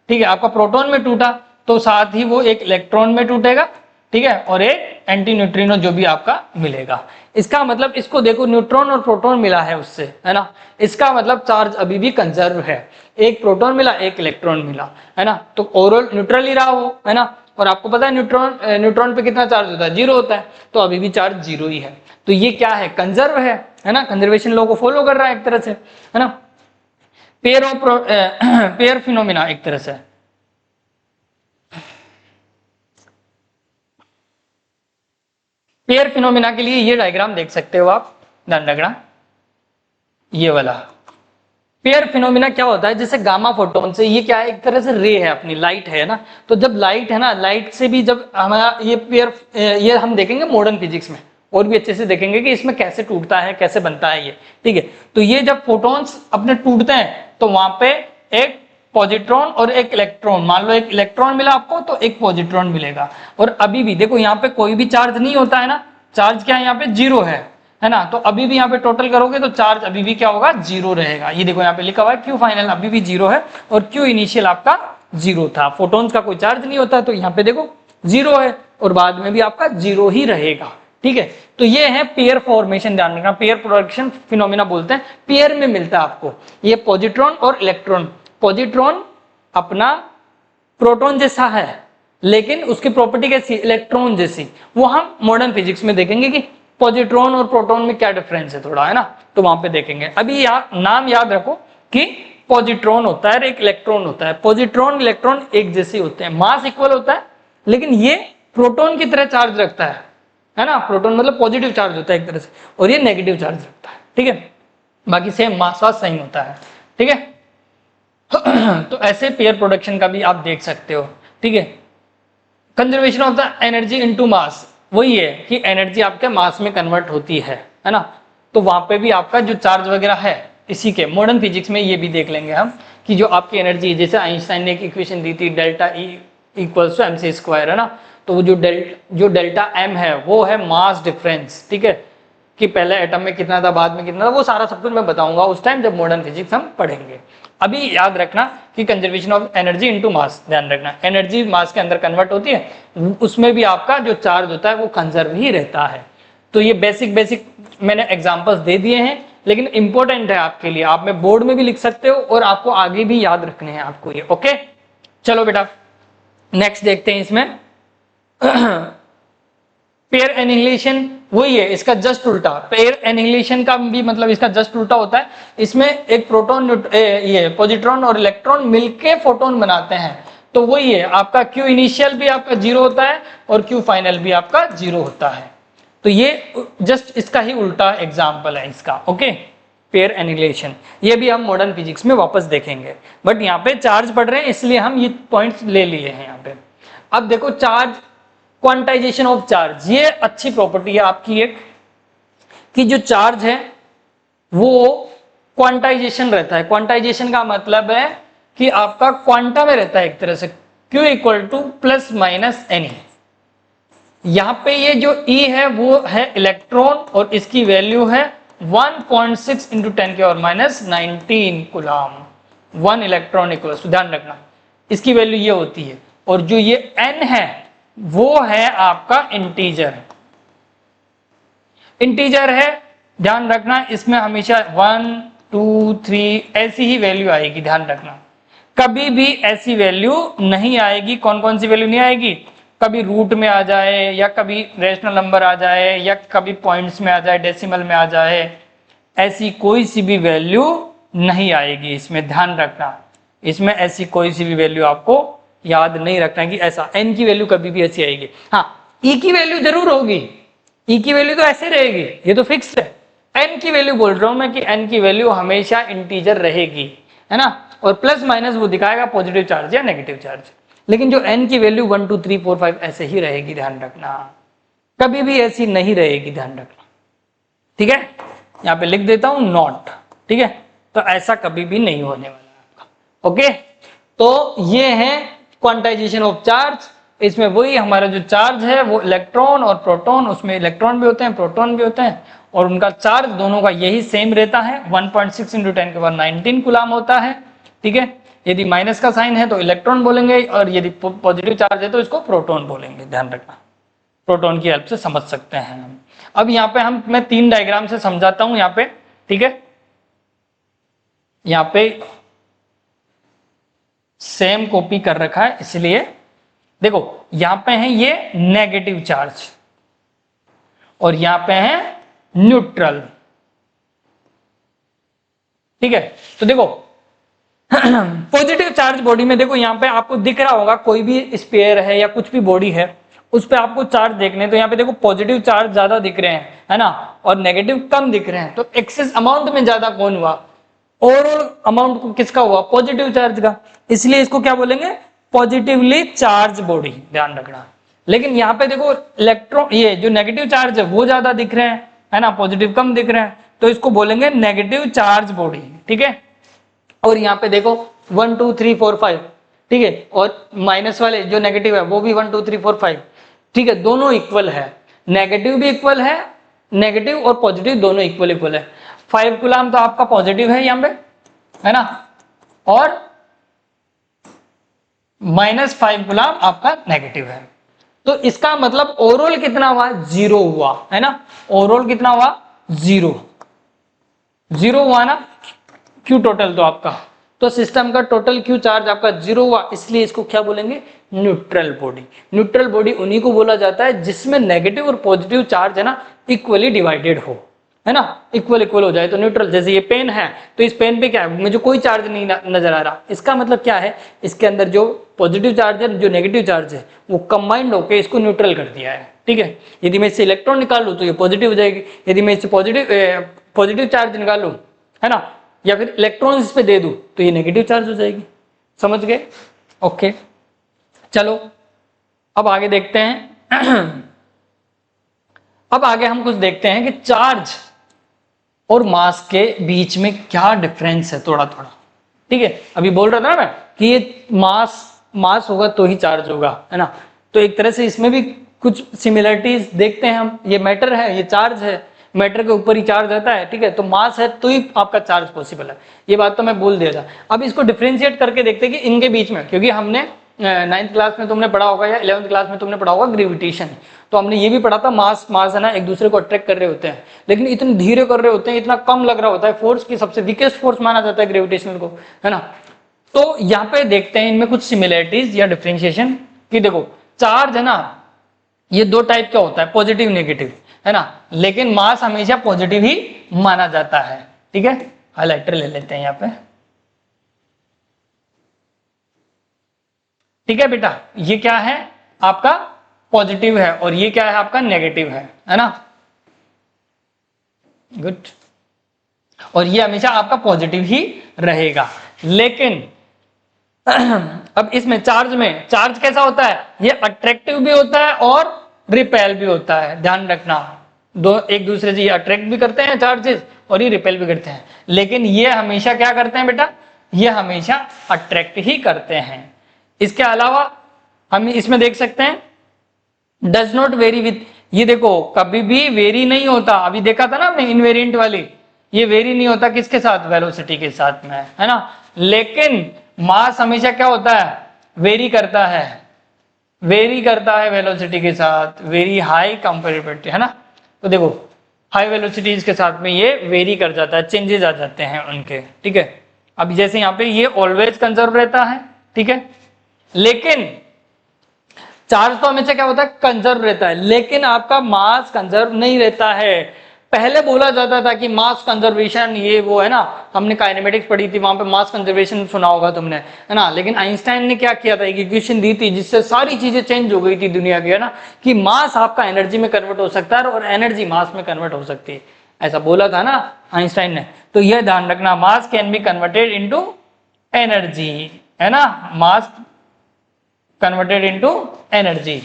ठीक है, आपका प्रोटॉन में टूटा तो साथ ही वो एक इलेक्ट्रॉन में टूटेगा, ठीक है, और एक एंटी न्यूट्रिनो जो भी आपका मिलेगा। इसका मतलब इसको देखो, न्यूट्रॉन और प्रोटॉन मिला है उससे, है ना, इसका मतलब चार्ज अभी भी कंजर्व है। एक प्रोटॉन मिला, एक इलेक्ट्रॉन मिला, है ना, तो ओवरऑल न्यूट्रल ही रहा वो, है ना। और आपको पता है न्यूट्रॉन पे कितना चार्ज होता है, 0 होता है, तो अभी भी चार्ज 0 ही है। तो ये क्या है, कंजर्व है ना, कंजर्वेशन लॉ को फॉलो कर रहा है एक तरह से, है ना। पेयर फिनोमिना एक तरह से, पेयर फिनोमिना के लिए ये डायग्राम देख सकते हो आप, ध्यान रखना, ये वाला पेयर फिनोमिना क्या होता है, जैसे गामा फोटोन से, ये क्या है, एक तरह से रे है अपनी, लाइट है ना, तो जब लाइट है ना, लाइट से भी जब हमारा ये पेयर, ये हम देखेंगे मॉडर्न फिजिक्स में और भी अच्छे से देखेंगे कि इसमें कैसे टूटता है, कैसे बनता है ये, ठीक है। तो ये जब फोटोन्स अपने टूटते हैं तो वहां पे एक पॉजिट्रॉन और एक इलेक्ट्रॉन, मान लो एक इलेक्ट्रॉन मिला आपको तो एक पॉजिट्रॉन मिलेगा। और अभी भी देखो यहाँ पे कोई भी चार्ज नहीं होता है ना, चार्ज क्या है यहाँ पे, 0 है ना, तो अभी भी यहाँ पे टोटल करोगे तो चार्ज अभी भी क्या होगा, 0 रहेगा। ये देखो यहाँ पे लिखा हुआ है क्यू फाइनल अभी भी 0 है और क्यू इनिशियल आपका 0 था। फोटोन्स का कोई चार्ज नहीं होता तो यहाँ पे देखो 0 है और बाद में भी आपका 0 ही रहेगा, ठीक है। तो ये है पेयर फॉर्मेशन, ध्यान रखना, पेयर प्रोडक्शन फिनोमिना बोलते हैं, पेयर में मिलता है आपको ये पॉजिट्रॉन और इलेक्ट्रॉन। पॉजिट्रॉन अपना प्रोटॉन जैसा है लेकिन उसकी प्रॉपर्टी कैसी, इलेक्ट्रॉन जैसी, वो हम मॉडर्न फिजिक्स में देखेंगे कि पॉजिट्रॉन और प्रोटॉन में क्या डिफरेंस है थोड़ा, है ना, तो वहां पे देखेंगे। अभी नाम याद रखो कि पॉजिट्रॉन होता है, एक इलेक्ट्रॉन होता है, पॉजिट्रॉन इलेक्ट्रॉन एक जैसे होते हैं, मास इक्वल होता है, लेकिन ये प्रोटॉन की तरह चार्ज रखता है ना, प्रोटॉन मतलब पॉजिटिव चार्ज होता है एक तरह से, और ये नेगेटिव चार्ज रखता है, ठीक है। बाकी सेम मास वास सेम होता है, ठीक है। तो ऐसे पेयर प्रोडक्शन का भी आप देख सकते हो, ठीक है। Conservation of the energy into mass, वही है कि एनर्जी आपके मास में कन्वर्ट होती है ना, तो वहां पे भी आपका जो चार्ज वगैरह है, इसी के मॉडर्न फिजिक्स में ये भी देख लेंगे हम कि जो आपकी एनर्जी है, जैसे आइंस्टाइन ने एक इक्वेशन दी थी delta E equals to mc square, है ना, तो वो जो डेल्टा m है वो है मास डिफरेंस, ठीक है, कि पहले एटम में कितना था, बाद में कितना था, वो सारा सब कुछ मैं बताऊंगा उस टाइम जब मॉडर्न फिजिक्स हम पढ़ेंगे। अभी याद रखना कि conservation of energy into mass, ध्यान रखना, एनर्जी मास के अंदर कन्वर्ट होती है, उसमें भी आपका जो चार्ज होता है वो कंजर्व ही रहता है। तो ये बेसिक मैंने एग्जांपल्स दे दिए हैं, लेकिन इंपॉर्टेंट है आपके लिए, आप में बोर्ड में भी लिख सकते हो और आपको आगे भी याद रखने हैं आपको ये, ओके। चलो बेटा नेक्स्ट देखते हैं इसमें। पेयर एनिहिलेशन वही है, इसका जस्ट उल्टा, पेयर एनिहिलेशन का भी मतलब इसका जस्ट उल्टा होता है। इसमें एक प्रोटॉन ये पॉजिट्रॉन और इलेक्ट्रॉन मिलके फोटोन बनाते हैं, तो वही है आपका क्यू इनिशियल भी आपका 0 होता है और क्यू फाइनल भी आपका 0 होता है। तो ये जस्ट इसका ही उल्टा एग्जाम्पल है इसका, ओके, पेयर एनिहिलेशन। ये भी हम मॉडर्न फिजिक्स में वापस देखेंगे, बट यहाँ पे चार्ज पढ़ रहे हैं इसलिए हम ये पॉइंट्स ले लिए हैं यहाँ पे। अब देखो चार्ज, क्वांटाइजेशन ऑफ चार्ज, ये अच्छी प्रॉपर्टी है आपकी एक, कि जो चार्ज है वो क्वांटाइजेशन रहता है। क्वांटाइजेशन का मतलब है कि आपका क्वांटा में रहता है एक तरह से, Q equal to plus minus n. यहां पे ये जो E है वो है इलेक्ट्रॉन और इसकी वैल्यू है 1.6 इंटू 10 के और माइनस 19 कूलम। 1 इलेक्ट्रॉन इक्वल, ध्यान रखना इसकी वैल्यू ये होती है, और जो ये N है वो है आपका इंटीजर, इंटीजर है, ध्यान रखना इसमें हमेशा 1 2 3 ऐसी ही वैल्यू आएगी, ध्यान रखना कभी भी ऐसी वैल्यू नहीं आएगी। कौन कौन सी वैल्यू नहीं आएगी, कभी रूट में आ जाए या कभी रेशनल नंबर आ जाए या कभी पॉइंट्स में आ जाए, डेसिमल में आ जाए, ऐसी कोई सी भी वैल्यू नहीं आएगी इसमें, ध्यान रखना इसमें ऐसी कोई सी भी वैल्यू आपको याद नहीं रखना कि ऐसा n की वैल्यू कभी भी ऐसी आएगी। हाँ e की वैल्यू जरूर होगी, e की वैल्यू तो ऐसे रहेगी, ये तो फिक्स है। n की वैल्यू बोल रहा हूं मैं कि n की वैल्यू हमेशा इंटीजर रहेगी, है ना, और प्लस माइनस वो दिखाएगा पॉजिटिव चार्ज या नेगेटिव चार्ज, लेकिन जो n की वैल्यू 1 2 3 4 5 ऐसे ही रहेगी, ध्यान रखना कभी भी ऐसी नहीं रहेगी, ध्यान रखना, ठीक है। यहाँ पे लिख देता हूं नॉट, ठीक है, तो ऐसा कभी भी नहीं होने वाला आपका, ओके। तो ये है क्वांटाइजेशन ऑफ चार्ज। इसमें वही हमारा जो चार्ज है वो इलेक्ट्रॉन और प्रोटॉन, उसमें इलेक्ट्रॉन भी होते हैं प्रोटॉन भी होते हैं, और उनका चार्ज दोनों का यही सेम रहता है, 1.6 इंटू 10 के पावर 19 कूलम होता है, ठीक है। यदि माइनस का साइन है तो इलेक्ट्रॉन बोलेंगे और यदि पॉजिटिव चार्ज है तो इसको प्रोटॉन बोलेंगे, ध्यान रखना, प्रोटॉन की हेल्प से समझ सकते हैं हम। अब यहाँ पे मैं 3 डायग्राम से समझाता हूं यहाँ पे, ठीक है। यहाँ पे सेम कॉपी कर रखा है, इसलिए देखो यहाँ पे है ये नेगेटिव चार्ज और यहाँ पे है न्यूट्रल, ठीक है। तो देखो पॉजिटिव चार्ज बॉडी में देखो यहाँ पे आपको दिख रहा होगा कोई भी स्फीयर है या कुछ भी बॉडी है उस पे आपको चार्ज देखने, तो यहाँ पे देखो पॉजिटिव चार्ज ज्यादा दिख रहे हैं, है ना, और नेगेटिव कम दिख रहे हैं। तो एक्सेस अमाउंट में ज्यादा कौन हुआ? ओवरऑल अमाउंट किसका हुआ? पॉजिटिव चार्ज का, इसलिए इसको क्या बोलेंगे? पॉजिटिवली चार्ज बॉडी, ध्यान रखना। लेकिन यहाँ पे देखो इलेक्ट्रॉन, ये जो नेगेटिव चार्ज है वो ज्यादा दिख रहे हैं, है ना, पॉजिटिव कम दिख रहे हैं, तो इसको बोलेंगे नेगेटिव चार्ज बॉडी, ठीक है। और यहाँ पे देखो 1 2 3 4 5, ठीक है, और माइनस वाले जो नेगेटिव है वो भी 1 2 3 4 5, ठीक है, दोनों इक्वल है, नेगेटिव भी इक्वल है, नेगेटिव और पॉजिटिव दोनों इक्वल है। 5 कूलम तो आपका पॉजिटिव है यहाँ पे, है ना, और -5 कूलम आपका नेगेटिव है। तो इसका मतलब ओवरऑल कितना हुआ? 0 हुआ, है ना, ओवरऑल कितना हुआ? 0 हुआ ना, क्यू टोटल तो आपका, तो सिस्टम का टोटल क्यू चार्ज आपका 0 हुआ, इसलिए इसको क्या बोलेंगे? Neutral body. न्यूट्रल बॉडी उन्हीं को बोला जाता है जिसमें नेगेटिव और पॉजिटिव चार्ज है ना इक्वली डिवाइडेड हो, है ना, इक्वल हो जाए तो न्यूट्रल। जैसे ये पेन है तो इस पेन पे क्या है? मुझे कोई चार्ज नहीं नजर आ रहा, इसका मतलब क्या है? इसके अंदर जो पॉजिटिव चार्ज है जो नेगेटिव चार्ज है वो कंबाइंड होकर इसको न्यूट्रल कर दिया है, ठीक है। यदि मैं इससे इलेक्ट्रॉन निकाल लूँ तो ये पॉजिटिव हो जाएगी, यदि मैं इससे पॉजिटिव चार्ज निकालूं, है ना, या फिर इलेक्ट्रॉन इस पे दे दूं तो ये नेगेटिव चार्ज हो जाएगी, समझ गए? ओके, चलो अब आगे देखते हैं। अब आगे हम कुछ देखते हैं कि चार्ज और मास के बीच में क्या डिफरेंस है, थोड़ा थोड़ा, ठीक है। अभी बोल रहा था ना मैं कि ये मास होगा तो ही चार्ज होगा, है ना, तो एक तरह से इसमें भी कुछ सिमिलरिटीज देखते हैं हम। ये मैटर है, ये चार्ज है, मैटर के ऊपर ही चार्ज रहता है, ठीक है, तो मास है तो ही आपका चार्ज पॉसिबल है, ये बात तो मैं बोल दिया था। अब इसको डिफरेंशिएट करके देखते हैं कि इनके बीच में, क्योंकि हमने 9th क्लास में तुमने पढ़ा होगा या 11th क्लास में तुमने पढ़ा होगा ग्रेविटेशन, तो हमने ये भी पढ़ा था मास है ना एक दूसरे को अट्रैक्ट कर रहे होते हैं, लेकिन इतने धीरे कर रहे होते हैं, इतना कम लग रहा होता है, फोर्स की सबसे वीकेस्ट फोर्स माना जाता है ग्रेविटेशनल को, है ना। तो यहाँ पे देखते हैं इनमें कुछ सिमिलरिटीज या डिफरेंशिएशन कि देखो चार्ज है ना ये 2 टाइप का होता है, पॉजिटिव नेगेटिव, है ना, लेकिन मास हमेशा पॉजिटिव ही माना जाता है, ठीक है। हाइलाइटर ले लेते हैं यहाँ पे, ठीक है बेटा, ये क्या है आपका? पॉजिटिव है, और ये क्या है आपका? नेगेटिव है ना, गुड। और ये हमेशा आपका पॉजिटिव ही रहेगा। लेकिन अब इसमें चार्ज कैसा होता है? ये अट्रैक्टिव भी होता है और रिपेल भी होता है, ध्यान रखना, दो एक दूसरे से ये अट्रैक्ट भी करते हैं चार्जेस और ये रिपेल भी करते हैं, लेकिन ये हमेशा क्या करते हैं बेटा? ये हमेशा अट्रैक्ट ही करते हैं। इसके अलावा हम इसमें देख सकते हैं डज नॉट वेरी विथ, ये देखो कभी भी वेरी नहीं होता, अभी देखा था ना आपने इनवेरिएंट वाली, ये वेरी नहीं होता किसके साथ? वेलोसिटी के साथ में, है ना। लेकिन मास हमेशा क्या होता है? वेरी करता है वेलोसिटी के साथ, वेरी हाई कंपेरेबिलिटी, है ना। तो देखो हाई वेलोसिटीज के साथ में ये वेरी कर जाता है, चेंजेस आ जाते हैं उनके, ठीक है। अब जैसे यहाँ पे ये ऑलवेज कंजर्व रहता है, ठीक है, लेकिन चार्ज तो हमेशा क्या होता है? कंजर्व रहता है, लेकिन आपका मास कंजर्व नहीं रहता है। पहले बोला जाता था कि मास कंजर्वेशन ये वो, है ना, हमने काइनेमेटिक्स पढ़ी थी, वहां पे मास कंजर्वेशन सुना होगा तुमने, है ना। लेकिन आइंस्टाइन ने क्या किया था? एक इक्वेशन दी थी जिससे सारी चीजें चेंज हो गई थी दुनिया की, है ना, कि मास आपका एनर्जी में कन्वर्ट हो सकता है और एनर्जी मास में कन्वर्ट हो सकती है, ऐसा बोला था ना आइंस्टाइन ने। तो यह ध्यान रखना, मास can be converted into energy, है ना, मास कन्वर्टेड इनटू एनर्जी,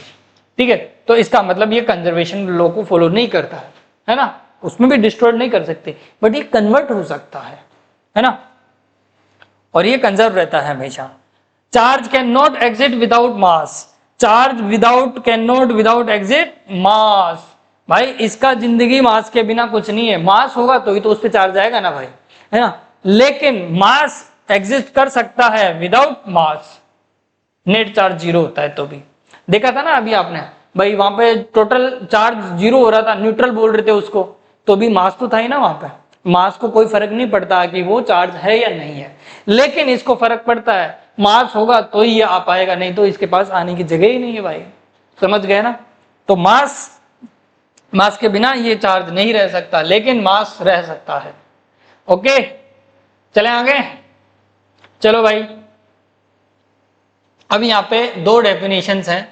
ठीक है। तो इसका मतलब ये कंजर्वेशन लॉ को फॉलो नहीं करता है ना, उसमें भी डिस्ट्रॉय नहीं कर सकते, बट ये कन्वर्ट हो सकता है ना, और ये कंजर्व रहता है हमेशा। Charge can not exist without mass, charge can not without exist mass. भाई इसका जिंदगी मास के बिना कुछ नहीं है, मास होगा तो ही तो उस पर चार्ज आएगा ना भाई, है ना। लेकिन मास एग्जिस्ट कर सकता है विदाउट मास, नेट चार्ज 0 होता है तो भी। देखा था ना अभी आपने, भाई वहां पे टोटल चार्ज 0 हो रहा था, न्यूट्रल बोल रहे थे उसको, तो भी मास तो था ही ना वहां पे। मास को कोई फर्क नहीं पड़ता कि वो चार्ज है या नहीं है, लेकिन इसको फर्क पड़ता है, मास होगा तो ही ये आ पाएगा, नहीं तो इसके पास आने की जगह ही नहीं है भाई। समझ गए ना? तो मास के बिना ये चार्ज नहीं रह सकता, लेकिन मास रह सकता है। ओके, चले आगे। चलो भाई, अब यहां पे दो डेफिनेशंस हैं।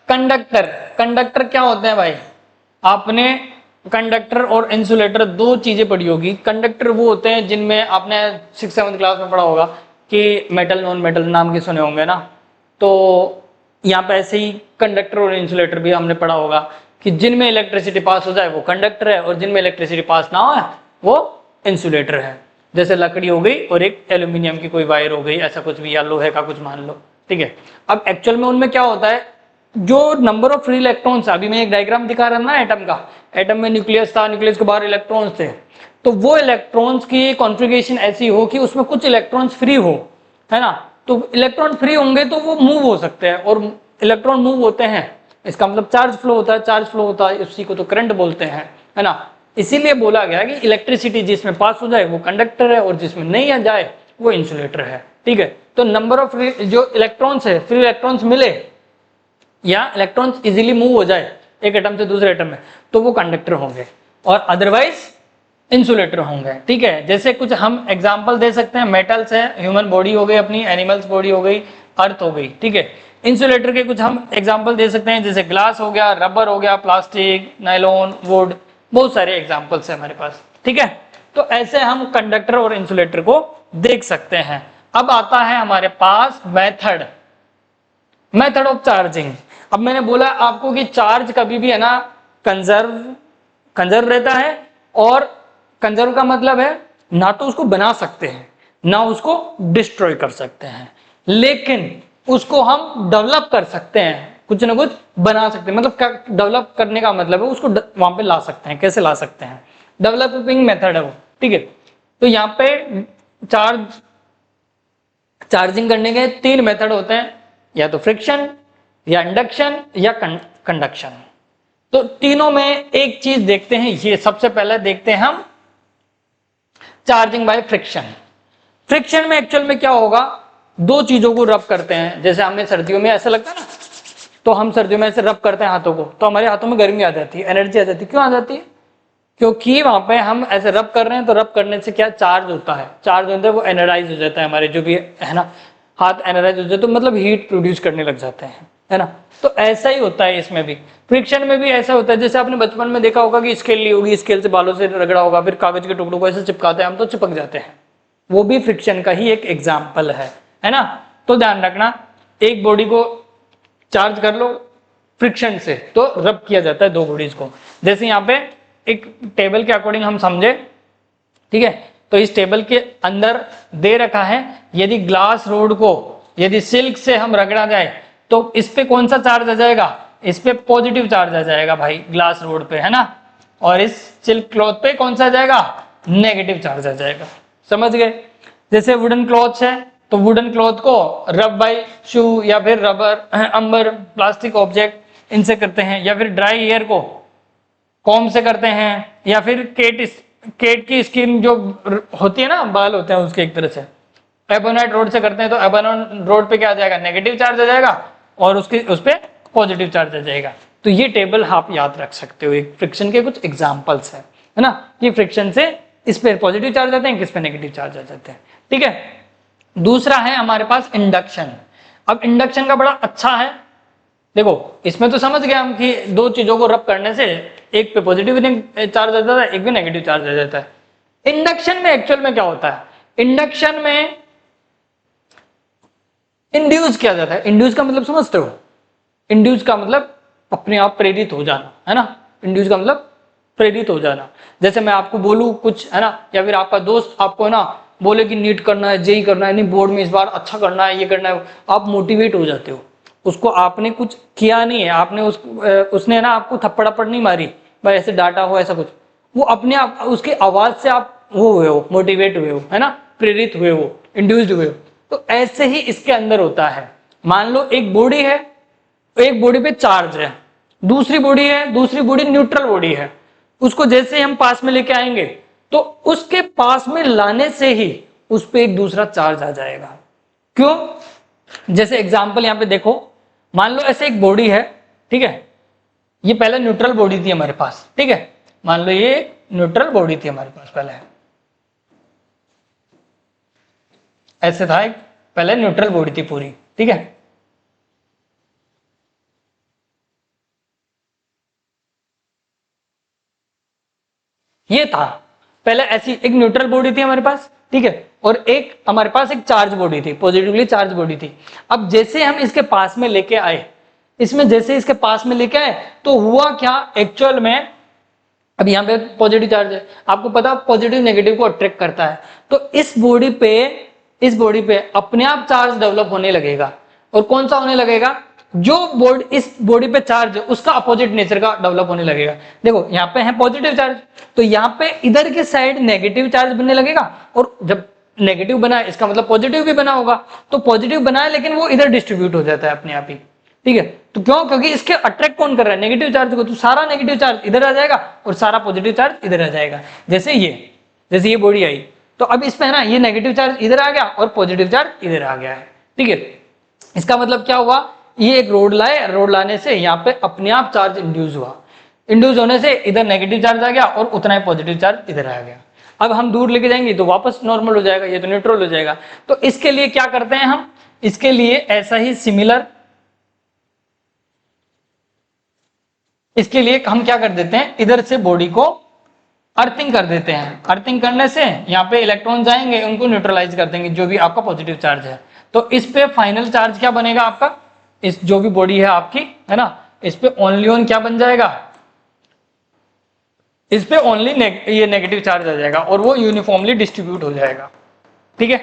कंडक्टर, कंडक्टर क्या होते हैं भाई? आपने कंडक्टर और इंसुलेटर दो चीजें पढ़ी होगी। कंडक्टर वो होते हैं जिनमें आपने 6th-7th क्लास में पढ़ा होगा कि मेटल नॉन मेटल नाम के सुने होंगे ना। तो यहाँ पे ऐसे ही कंडक्टर और इंसुलेटर भी हमने पढ़ा होगा कि जिनमें इलेक्ट्रिसिटी पास हो जाए वो कंडक्टर है, और जिनमें इलेक्ट्रिसिटी पास ना हो वो इंसुलेटर है। जैसे लकड़ी हो गई और एक एल्यूमिनियम की कोई वायर हो गई, ऐसा कुछ भी, या लोहे का कुछ मान लो, ठीक है। अब एक्चुअल में उनमें क्या होता है, जो नंबर ऑफ फ्री इलेक्ट्रॉन्स, अभी मैं एक डायग्राम दिखा रहा ना एटम का, एटम में न्यूक्लियस था, न्यूक्लियस के बाहर इलेक्ट्रॉन्स थे, तो वो इलेक्ट्रॉन्स की कॉन्फ़िगरेशन ऐसी हो कि उसमें कुछ इलेक्ट्रॉन्स फ्री हो, है ना। तो इलेक्ट्रॉन फ्री होंगे तो वो मूव हो सकते हैं, और इलेक्ट्रॉन मूव होते हैं, इसका मतलब चार्ज फ्लो होता है, चार्ज फ्लो होता है, उसी को तो करंट बोलते हैं, है ना। इसीलिए बोला गया कि इलेक्ट्रिसिटी जिसमें पास हो जाए वो कंडक्टर है, और जिसमें नहीं आ जाए वो इंसुलेटर है, ठीक है। तो नंबर ऑफ जो इलेक्ट्रॉन्स है, फ्री इलेक्ट्रॉन्स मिले या इलेक्ट्रॉन्स इजीली मूव हो जाए एक एटम से दूसरे एटम में, तो वो कंडक्टर होंगे, और अदरवाइज इंसुलेटर होंगे, ठीक है। जैसे कुछ हम एग्जांपल दे सकते हैं, मेटल्स है, ह्यूमन बॉडी हो गई अपनी, एनिमल्स बॉडी हो गई, अर्थ हो गई, ठीक है। इंसुलेटर के कुछ हम एग्जांपल दे सकते हैं, जैसे ग्लास हो गया, रबर हो गया, प्लास्टिक, नायलॉन, वुड, बहुत सारे एग्जांपल्स है हमारे पास, ठीक है। तो ऐसे हम कंडक्टर और इंसुलेटर को देख सकते हैं। अब आता है हमारे पास मेथड ऑफ चार्जिंग। अब मैंने बोला आपको कि चार्ज कभी भी है ना कंजर्व रहता है, और कंजर्व का मतलब है ना तो उसको बना सकते हैं ना उसको डिस्ट्रॉय कर सकते हैं, लेकिन उसको हम डेवलप कर सकते हैं, कुछ ना कुछ बना सकते हैं। मतलब डेवलप करने का मतलब है उसको वहां पे ला सकते हैं। कैसे ला सकते हैं? डेवलपिंग मेथड है वो, ठीक है। तो यहाँ पे चार्जिंग करने के 3 मेथड होते हैं, या तो फ्रिक्शन, या इंडक्शन, या कंडक्शन। तो तीनों में एक चीज देखते हैं, ये सबसे पहले देखते हैं हम चार्जिंग बाय फ्रिक्शन। फ्रिक्शन में एक्चुअल में क्या होगा, दो चीजों को रब करते हैं। जैसे हमें सर्दियों में ऐसा लगता है ना, तो हम सर्दियों में ऐसे रब करते हैं हाथों को, तो हमारे हाथों में गर्मी आ जाती है, एनर्जी आ जाती है। क्यों आ जाती है? क्योंकि वहां पे हम ऐसे रब कर रहे हैं, तो रब करने से क्या चार्ज होता है, चार्ज होता है वो एनर्जाइज हो जाता है, हमारे जो भी है ना हाथ एनर्जाइज हो जाते, तो मतलब हीट प्रोड्यूस करने लग जाते हैं, है ना। तो ऐसा ही होता है इसमें भी, फ्रिक्शन में भी ऐसा होता है। जैसे आपने बचपन में देखा होगा कि स्केल ली होगी, स्केल से बालों से रगड़ा होगा, फिर कागज के टुकड़ों को ऐसे चिपकाते हैं हम, तो चिपक जाते हैं, वो भी फ्रिक्शन का ही एक एग्जाम्पल है ना। तो ध्यान रखना, एक बॉडी को चार्ज कर लो फ्रिक्शन से, तो रब किया जाता है दो बॉडीज को। जैसे यहाँ पे एक टेबल के अकॉर्डिंग हम समझे, ठीक है। तो इस टेबल के अंदर दे रखा है, यदि ग्लास रोड को यदि सिल्क से हम रगड़ा जाए तो इस पे कौन सा चार्ज आ जाएगा? इस पे पॉजिटिव चार्ज आ जाएगा भाई, ग्लास रोड पे, है ना। और इस सिल्क क्लॉथ पे कौन सा आ जाएगा? नेगेटिव चार्ज आ जाएगा। समझ गए? जैसे वुडन क्लॉथ है, तो वुडन क्लॉथ को रब बाय शू, या फिर रबर, अंबर, प्लास्टिक ऑब्जेक्ट, इनसे करते हैं, या फिर ड्राई एयर को कॉम से करते हैं, या फिर केट की स्किन जो होती है ना, बाल होते हैं उसके एक तरह से, एबोनाइट रोड से करते हैं, तो एबोनाइट रोड पे क्या आ जाएगा? नेगेटिव चार्ज आ जाएगा, और उस पे पॉजिटिव चार्ज आ जाएगा। तो ये टेबल आप याद रख सकते हो, एक फ्रिक्शन के कुछ एग्जांपल्स है ना। ये फ्रिक्शन से इस पे पॉजिटिव चार्ज आते हैं, किस पे नेगेटिव चार्ज आ जाते हैं, ठीक है। दूसरा है हमारे पास इंडक्शन। अब इंडक्शन का बड़ा अच्छा है, देखो इसमें तो समझ गए हम कि दो चीजों को रब करने से एक पे पॉजिटिव चार्ज आ जाता है, एक पे नेगेटिव चार्ज आ जाता है। इंडक्शन में एक्चुअल में क्या होता है? इंडक्शन में इंड्यूस किया जाता है। इंड्यूस का मतलब समझते हो? इंड्यूस का मतलब अपने आप प्रेरित हो जाना, है ना। इंड्यूस का मतलब प्रेरित हो जाना। जैसे मैं आपको बोलूं कुछ, है ना, या फिर आपका दोस्त आपको है ना बोले कि नीट करना है, जेई करना है, नहीं बोर्ड में इस बार अच्छा करना है, ये करना है, आप मोटिवेट हो जाते हो। उसको आपने कुछ किया नहीं है, आपने उसने ना आपको थप्पड़ नहीं मारी, भाई ऐसे डांटा हो ऐसा कुछ, वो अपने आप उसकी आवाज से आप वो हुए हो, मोटिवेट हुए हो, है ना। प्रेरित हुए हो, इंड्यूस्ड हुए हो। तो ऐसे ही इसके अंदर होता है। मान लो एक बॉडी है, एक बॉडी पे चार्ज है, दूसरी बॉडी है, दूसरी बॉडी न्यूट्रल बॉडी है, उसको जैसे हम पास में लेके आएंगे तो उसके पास में लाने से ही उस पे एक दूसरा चार्ज आ जाएगा। क्यों? जैसे एग्जांपल यहां पे देखो, मान लो ऐसे एक बॉडी है, ठीक है, ये पहले न्यूट्रल बॉडी थी हमारे पास, ठीक है, मान लो ये न्यूट्रल बॉडी थी हमारे पास पहले, ऐसे था एक पहले न्यूट्रल बॉडी थी पूरी, ठीक है। ये था पहले ऐसी एक न्यूट्रल बॉडी थी हमारे पास, ठीक है, और एक हमारे पास एक चार्ज बॉडी थी, पॉजिटिवली चार्ज बॉडी थी। अब जैसे हम इसके पास में लेके आए, इसमें जैसे इसके पास में लेके आए तो हुआ क्या एक्चुअल में, अब यहाँ पे पॉजिटिव चार्ज है, आपको पता पॉजिटिव नेगेटिव को अट्रैक्ट करता है, तो इस बॉडी पे अपने आप चार्ज डेवलप होने लगेगा। और कौन सा होने लगेगा? जो इस बॉडी पे चार्ज है उसका अपोजिट नेचर का डेवलप होने लगेगा। देखो यहाँ पे है पॉजिटिव चार्ज, तो यहाँ पे इधर की साइड नेगेटिव चार्ज बनने लगेगा, और जब नेगेटिव बना है इसका मतलब पॉजिटिव भी बना होगा, तो पॉजिटिव बना है लेकिन वो इधर डिस्ट्रीब्यूट हो जाता है अपने आप ही, ठीक है। तो क्यों? क्योंकि इसके अट्रैक्ट कौन कर रहा है? नेगेटिव चार्ज को, तो सारा नेगेटिव चार्ज इधर आ जाएगा और सारा पॉजिटिव चार्ज इधर आ जाएगा। जैसे ये बॉडी आई, तो अब इसमें है ना, ये नेगेटिव चार्ज इधर आ गया और पॉजिटिव चार्ज इधर आ गया है, ठीक है। इसका मतलब क्या हुआ? ये एक रोड लाए, रोड लाने से यहाँ पे अपने आप चार्ज इंड्यूस हुआ, इंड्यूस होने से इधर नेगेटिव चार्ज आ गया और उतना ही पॉजिटिव चार्ज इधर आ गया। अब हम दूर लेके जाएंगे तो वापस नॉर्मल हो जाएगा, ये तो न्यूट्रल हो जाएगा। तो इसके लिए क्या करते हैं हम? इसके लिए ऐसा ही सिमिलर, इसके लिए हम क्या कर देते हैं, इधर से बॉडी को अर्थिंग कर देते हैं। अर्थिंग करने से यहाँ पे इलेक्ट्रॉन जाएंगे, उनको न्यूट्रलाइज कर देंगे जो भी आपका पॉजिटिव चार्ज है। तो इस पे फाइनल चार्ज क्या बनेगा आपका? इस जो भी बॉडी है आपकी, है ना, इस पे ओनली ऑन क्या बन जाएगा? इस पे ओनली ये नेगेटिव चार्ज आ जाएगा और वो यूनिफॉर्मली डिस्ट्रीब्यूट हो जाएगा, ठीक है।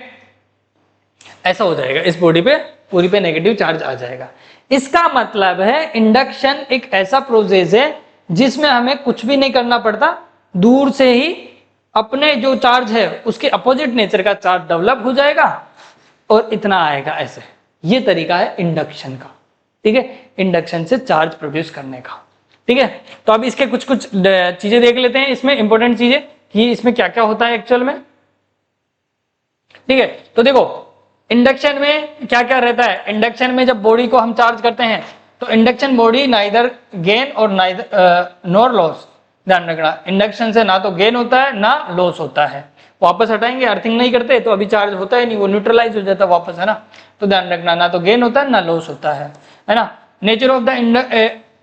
ऐसा हो जाएगा, इस बॉडी पे पूरी पे नेगेटिव चार्ज आ जाएगा। इसका मतलब है इंडक्शन एक ऐसा प्रोसेस है जिसमें हमें कुछ भी नहीं करना पड़ता, दूर से ही अपने जो चार्ज है उसके अपोजिट नेचर का चार्ज डेवलप हो जाएगा और इतना आएगा। ऐसे ये तरीका है इंडक्शन का, ठीक है, इंडक्शन से चार्ज प्रोड्यूस करने का, ठीक है। तो अब इसके कुछ चीजें देख लेते हैं, इसमें इंपॉर्टेंट चीजें कि इसमें क्या क्या होता है एक्चुअल में, ठीक है। तो देखो इंडक्शन में क्या क्या रहता है। इंडक्शन में जब बॉडी को हम चार्ज करते हैं तो इंडक्शन बॉडी नाइदर गेन और नाइदर नॉर लॉस, ध्यान रखना, इंडक्शन से ना तो गेन होता है ना लॉस होता है। वापस हटाएंगे, अर्थिंग नहीं करते तो अभी चार्ज होता है नहीं, वो न्यूट्रलाइज हो जाता है वापस, है ना। तो ध्यान रखना, ना तो गेन होता है ना लॉस होता है ना। Nature of the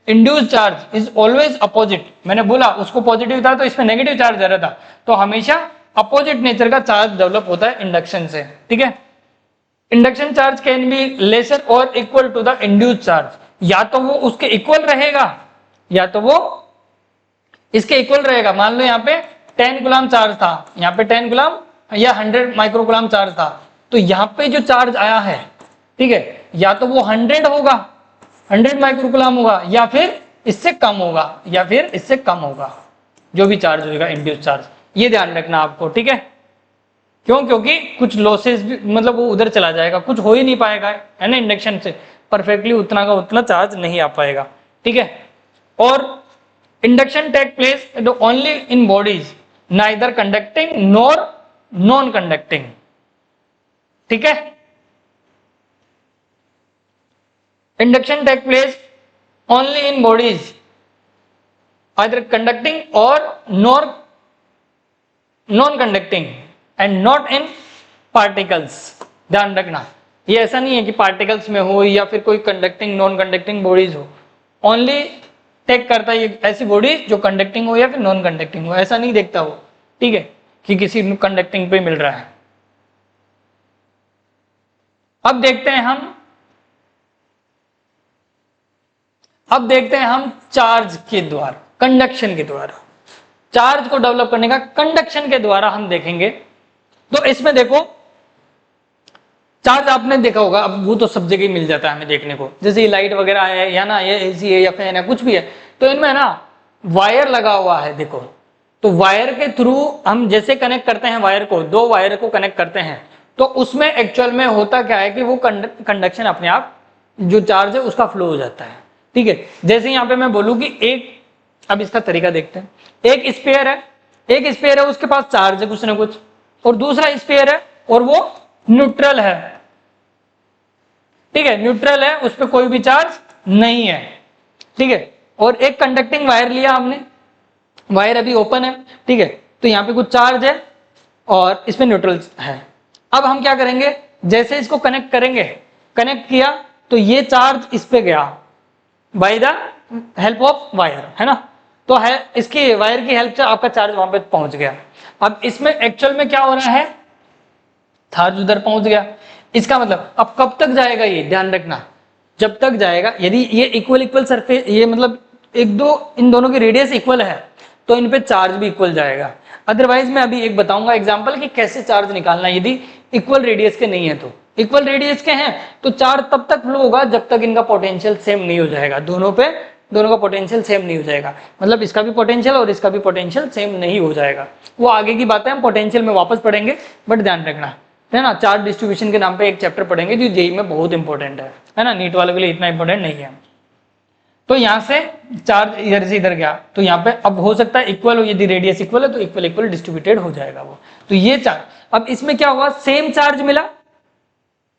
induced charge is always opposite. मैंने बोला उसको पॉजिटिव था तो इसमें नेगेटिव चार्ज आ रहा था, तो हमेशा अपोजिट नेचर का चार्ज डेवलप होता है इंडक्शन से, ठीक है। Induction charge can be lesser और equal to the induced charge, या तो वो उसके इक्वल रहेगा या तो वो इसके इक्वल रहेगा। मान लो यहाँ पे 10 गुलाम चार्ज था, यहाँ पे 10 गुलाम या 100 माइक्रोकुलाम चार्ज था, तो यहाँ पे जो चार्ज आया है, ठीक है, या तो वो 100 होगा, 100 माइक्रोकुलाम होगा, या फिर इससे कम होगा, या फिर इससे कम होगा, जो भी चार्ज होगा इंड्यूस चार्ज। ये ध्यान रखना आपको, ठीक है। क्यों? क्योंकि कुछ लॉसेस भी, मतलब वो उधर चला जाएगा, कुछ हो ही नहीं पाएगा, है ना, इंडक्शन से परफेक्टली उतना का उतना चार्ज नहीं आ पाएगा, ठीक है। और induction take place only in bodies neither conducting nor non conducting, ठीक है। Induction take place only in bodies either conducting और non conducting and not in particles. ध्यान रखना, ये ऐसा नहीं है कि पार्टिकल्स में हो या फिर कोई कंडक्टिंग नॉन कंडक्टिंग बॉडीज हो, ओनली टेक करता है ये ऐसी बॉडी जो कंडक्टिंग हो या फिर नॉन कंडक्टिंग हो, ऐसा नहीं देखता वो, ठीक है, कि किसी कंडक्टिंग पे मिल रहा है। अब देखते हैं हम चार्ज के द्वारा, कंडक्शन के द्वारा, चार्ज को डेवलप करने का कंडक्शन के द्वारा हम देखेंगे। तो इसमें देखो चार्ज आपने देखा होगा, अब वो तो सब जगह मिल जाता है हमें देखने को, जैसे ये लाइट वगैरह है या ना, ये एसी है या फैन है, कुछ भी है, तो इनमें ना वायर लगा हुआ है, देखो तो वायर के थ्रू हम जैसे कनेक्ट करते हैं वायर को, दो वायर को कनेक्ट करते हैं, तो उसमें एक्चुअल में होता क्या है कि वो कंडक्शन अपने आप जो चार्ज है उसका फ्लो हो जाता है। ठीक है, जैसे यहाँ पे मैं बोलूँ कि एक, अब इसका तरीका देखते हैं, एक स्पेयर है, एक स्पेयर है उसके पास चार्ज है कुछ ना कुछ, और दूसरा स्पेयर है और वो न्यूट्रल है। ठीक है, न्यूट्रल है, उस पर कोई भी चार्ज नहीं है। ठीक है, और एक कंडक्टिंग वायर लिया हमने, वायर अभी ओपन है। ठीक है, तो यहाँ पे कुछ चार्ज है और इसमें न्यूट्रल है। अब हम क्या करेंगे, जैसे इसको कनेक्ट करेंगे, कनेक्ट किया तो ये चार्ज इस पे गया by the help of wire, है ना, तो है इसकी वायर की हेल्प से आपका चार्ज वहां पे पहुंच गया। अब इसमें एक्चुअल में क्या हो रहा है, चार्ज उधर पहुंच गया। इसका मतलब अब कब तक जाएगा ये ध्यान रखना, जब तक जाएगा, यदि ये इक्वल सरफेस, ये मतलब एक दो इन दोनों की रेडियस इक्वल है तो इन पे चार्ज भी इक्वल जाएगा। अदरवाइज मैं अभी एक बताऊंगा एग्जांपल कि कैसे चार्ज निकालना है यदि इक्वल रेडियस के नहीं है तो। इक्वल रेडियस के हैं तो चार्ज तब तक फ्लो होगा जब तक इनका पोटेंशियल सेम नहीं हो जाएगा, दोनों का पोटेंशियल सेम नहीं हो जाएगा, मतलब इसका भी पोटेंशियल और इसका भी पोटेंशियल सेम नहीं हो जाएगा। वो आगे की बात है, हम पोटेंशियल में वापस पढ़ेंगे, बट ध्यान रखना है ना, चार्ज डिस्ट्रीब्यूशन के नाम पे एक चैप्टर पढ़ेंगे जो जेईई में बहुत इंपॉर्टेंट है ना, नीट वालों के लिए इतना इंपॉर्टेंट नहीं है। तो यहाँ से चार्ज इधर से इधर गया, तो यहाँ पे अब हो सकता है इक्वल हो, यदि रेडियस इक्वल है तो इक्वल इक्वल डिस्ट्रीब्यूटेड हो जाएगा वो। तो ये चार्ज, अब इसमें क्या हुआ, सेम चार्ज मिला,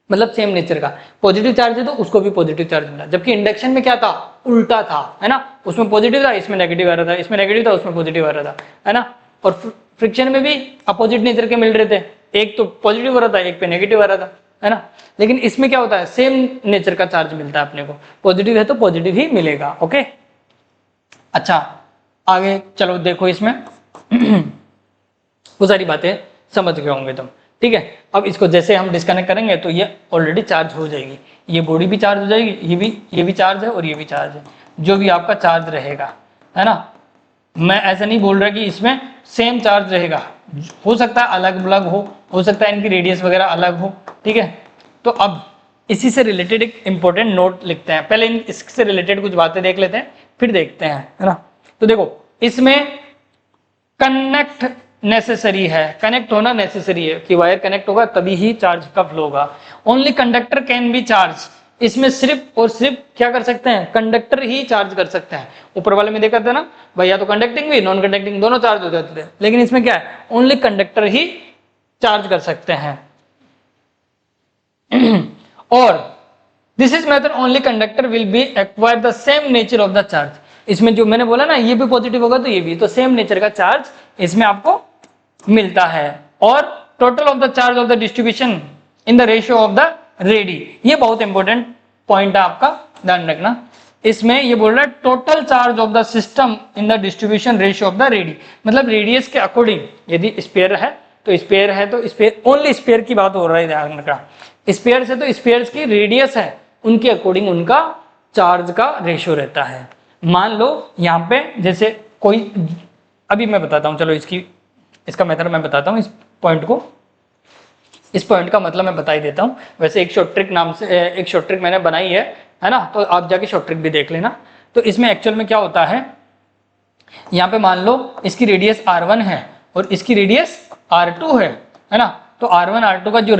मतलब सेम नेचर का, पॉजिटिव चार्ज है तो उसको भी पॉजिटिव चार्ज मिला, जबकि इंडक्शन में क्या था, उल्टा था, है ना, उसमें पॉजिटिव था इसमें नेगेटिव आ रहा था, इसमें नेगेटिव था उसमें पॉजिटिव आ रहा था, है ना। और फ्रिक्शन में भी अपोजिट नेचर के मिल रहे थे, एक तो पॉजिटिव हो रहा था एक पे नेगेटिव आ रहा था, है ना। लेकिन इसमें क्या होता है, सेम नेचर का चार्ज मिलता है अपने को, पॉजिटिव है तो पॉजिटिव ही मिलेगा। ओके, अच्छा आगे चलो देखो, इसमें वो सारी बातें समझ गए होंगे तुम। ठीक है, अब इसको जैसे हम डिस्कनेक्ट करेंगे तो ये ऑलरेडी चार्ज हो जाएगी, ये बॉडी भी चार्ज हो जाएगी, ये भी चार्ज है और ये भी चार्ज है, जो भी आपका चार्ज रहेगा, है ना। मैं ऐसा नहीं बोल रहा कि इसमें सेम चार्ज रहेगा, हो सकता है अलग अलग हो सकता है इनकी रेडियस वगैरह अलग हो। ठीक है, तो अब इसी से रिलेटेड एक इंपॉर्टेंट नोट लिखते हैं, पहले इससे रिलेटेड कुछ बातें देख लेते हैं फिर देखते हैं, है ना। तो देखो, इसमें कनेक्ट नेसेसरी है, कनेक्ट होना नेसेसरी है कि वायर कनेक्ट होगा तभी ही चार्ज का फ्लो होगा। Only conductor can be charge, इसमें सिर्फ और सिर्फ क्या कर सकते हैं, कंडक्टर ही चार्ज कर सकते हैं। ऊपर वाले में देखा था ना भाई, या तो कंडक्टिंग भी नॉन कंडक्टिंग दोनों चार्ज हो जाते थे, लेकिन इसमें क्या है, ओनली कंडक्टर ही चार्ज कर सकते हैं। और this is method only conductor will be acquire the same nature of the charge, इसमें जो मैंने बोला ना, ये भी पॉजिटिव होगा तो ये भी, तो सेम नेचर का चार्ज इसमें आपको मिलता है। और total of the charge of the distribution in the ratio of the ready, ये बहुत इंपॉर्टेंट पॉइंट है आपका, ध्यान रखना। इसमें ये बोल रहा है total charge of the system in the distribution ratio of the ready, मतलब रेडियस के अकॉर्डिंग, यदि स्पेयर है तो स्पेयर है तो स्पेयर, ओनली स्पेयर की बात हो रहा है, ध्यान रखना। स्पेयर है तो स्पेयर्स की रेडियस है उनके अकॉर्डिंग उनका चार्ज का रेशियो रहता है। मान लो यहाँ पे जैसे कोई, अभी मैं बताता हूँ, चलो इसका मेथड मैं बताता हूँ, इस पॉइंट का मतलब मैं बता ही देता हूँ। वैसे एक शॉर्ट ट्रिक मैंने बनाई है ना, तो आप जाके शॉर्ट ट्रिक भी देख लेना। तो इसमें एक्चुअल में क्या होता है, यहाँ पे मान लो इसकी रेडियस R1 है और इसकी रेडियस R2 है ना। तो R1 R2 का जो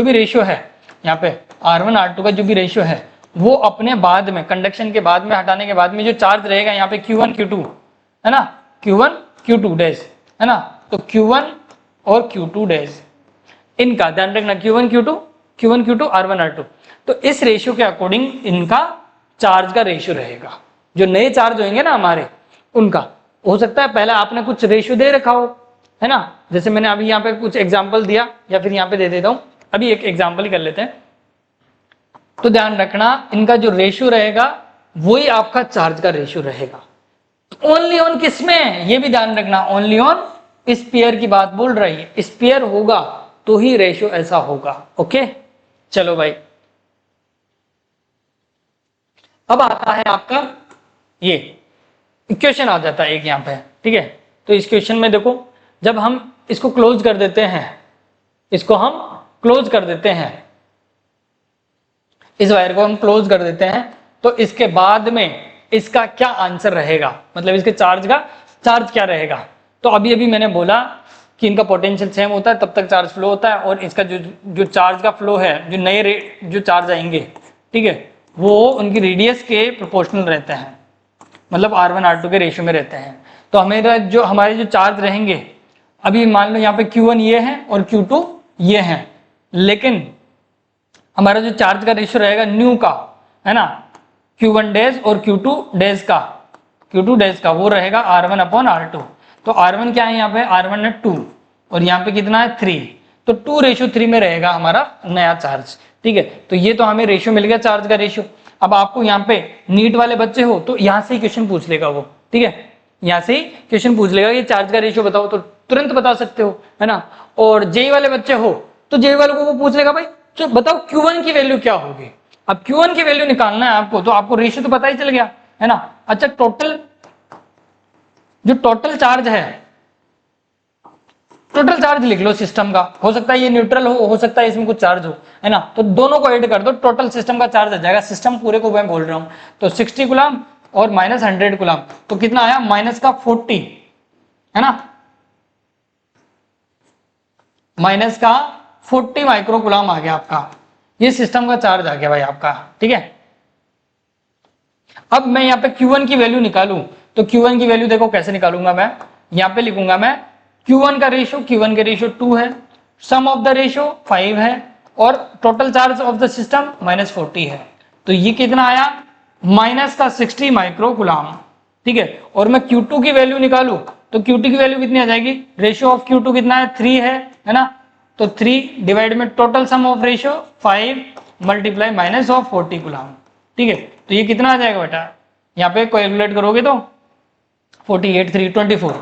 भी रेशियो है, यहाँ पे R1 R2 का जो भी रेशियो है वो अपने बाद में, कंडक्शन के बाद में, हटाने के बाद में जो चार्ज रहेगा यहाँ पे Q1 Q2 है ना, Q1 Q2 डैश, है ना। तो Q1 और Q2 डैश, इनका ध्यान रखना, Q1 Q2 R1 R2, तो इस रेशियो के अकॉर्डिंग इनका चार्ज का रेशियो रहेगा। जो नए चार्ज होंगे ना हमारे, उनका हो सकता है पहले आपने कुछ रेशियो दे रखा हो, है ना, जैसे मैंने अभी यहाँ पे कुछ एग्जांपल दिया, या फिर यहाँ पे दे देता हूँ, अभी एक एग्जांपल ही कर लेते हैं। तो ध्यान रखना, इनका जो रेशियो रहेगा वही आपका चार्ज का रेशियो रहेगा। ओनली ऑन किसमें, ये भी ध्यान रखना, ओनली ऑन स्पेयर की बात बोल रही है, स्पेयर होगा तो ही रेशियो ऐसा होगा। ओके, चलो भाई, अब आता है आपका ये इक्वेशन आ जाता है एक यहाँ पे, ठीक है। तो इस क्वेश्चन में देखो, जब हम इसको क्लोज कर देते हैं, इसको हम क्लोज कर देते हैं, इस वायर को हम क्लोज कर देते हैं, तो इसके बाद में इसका क्या आंसर रहेगा, मतलब इसके चार्ज क्या रहेगा। तो अभी अभी मैंने बोला कि इनका पोटेंशियल सेम होता है तब तक चार्ज फ्लो होता है, और इसका जो चार्ज का फ्लो है, जो नए जो चार्ज आएंगे, ठीक है, वो उनकी रेडियस के प्रोपोर्शनल रहते हैं, मतलब R1 R2 के रेशियो में रहते हैं। तो हमारे जो चार्ज रहेंगे, अभी मान लो यहाँ पे Q1 ये है और Q2 ये है, लेकिन हमारा जो चार्ज का रेशियो रहेगा न्यू का, है ना, Q1 डैश और Q2 डैश का वो रहेगा R1 अपॉन R2। तो R1 क्या है यहाँ पे, R1 है 2 और यहाँ पे कितना है 3, तो 2:3 में रहेगा हमारा नया चार्ज, ठीक है। तो ये तो हमें रेशियो मिल गया चार्ज का रेशियो। अब आपको यहाँ पे नीट वाले बच्चे हो तो यहाँ से ही क्वेश्चन पूछ लेगा वो, ठीक है, यहाँ से ही क्वेश्चन पूछ लेगा कि चार्ज का रेशियो बताओ, तो तुरंत बता सकते हो, है ना। और जेई वाले बच्चे हो तो जेई वाले को वो पूछ लेगा भाई तो बताओ Q1 की वैल्यू क्या होगी। अब Q1 की वैल्यू निकालना है आपको, तो आपको रेशियो तो पता ही चल गया, है ना। अच्छा, टोटल चार्ज है, टोटल चार्ज लिख लो सिस्टम का, हो सकता है ये न्यूट्रल हो सकता है इसमें कुछ चार्ज हो, है ना, तो दोनों को ऐड कर दो, टोटल सिस्टम का चार्ज आ जाएगा। सिस्टम पूरे को मैं बोल रहा हूं, तो 60 कूलम और माइनस 100 कूलम, तो कितना आया माइनस का 40, है ना, माइनस का 40 माइक्रो कूलम आ गया आपका, ये सिस्टम का चार्ज आ गया भाई आपका, ठीक है। अब मैं यहाँ पे Q1 की वैल्यू निकालूं, तो Q1 की वैल्यू देखो कैसे निकालूंगा मैं, यहाँ पे लिखूंगा मैं Q1 के रेशियो 2 है, सम ऑफ द रेशियो 5 है, और total charge of the system minus 40 है। तो ये कितना आया माइनस का 60 माइक्रो कूलम, ठीक है। और मैं Q2 की वैल्यू निकालूं, तो Q2 की वैल्यू कितनी आ जाएगी, रेशियो ऑफ Q2 कितना है 3 है ना, तो 3 डिवाइड में total sum of ratio 5 multiply minus of 40 coulomb, ठीक है। तो ये कितना आ जाएगा बेटा, यहाँ पे कैलकुलेट करोगे तो 48 3 24,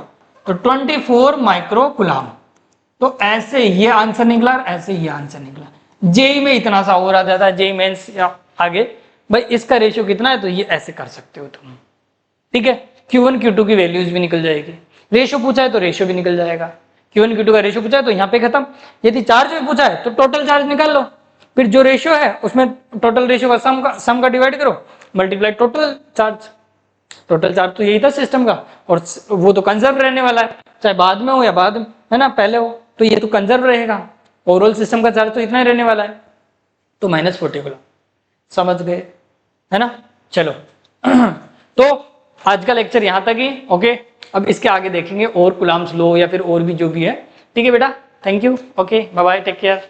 तो 24 माइक्रो कूलम। तो ऐसे ये आंसर निकला, ऐसे ये आंसर निकला। जेई में इतना सा और आ जाता है, जेई मेंस या आगे भाई इसका रेशियो कितना है, तो ये ऐसे कर सकते हो तुम, ठीक है। Q1 Q2 की वैल्यूज भी निकल जाएगी, रेशियो पूछा है तो रेशियो भी निकल जाएगा। Q1 Q2 का रेशियो पूछा है तो यहाँ पे खत्म। यदि चार्ज भी पूछा है तो टोटल चार्ज निकाल लो, फिर जो रेशियो है उसमें टोटल रेशियो का सम का डिवाइड करो, मल्टीप्लाई टोटल चार्ज तो यही था सिस्टम का, और वो तो कंजर्व रहने वाला है, चाहे बाद में हो या बाद में, है ना, पहले हो, तो ये तो कंजर्व रहेगा। ओवरऑल सिस्टम का चार्ज तो इतना ही रहने वाला है, तो माइनस 40 कूलम, समझ गए, है ना। चलो तो आज का लेक्चर यहाँ तक ही, ओके। अब इसके आगे देखेंगे और कूलम्स लॉ या फिर और भी जो भी है, ठीक है बेटा, thank you, okay, bye bye, take care.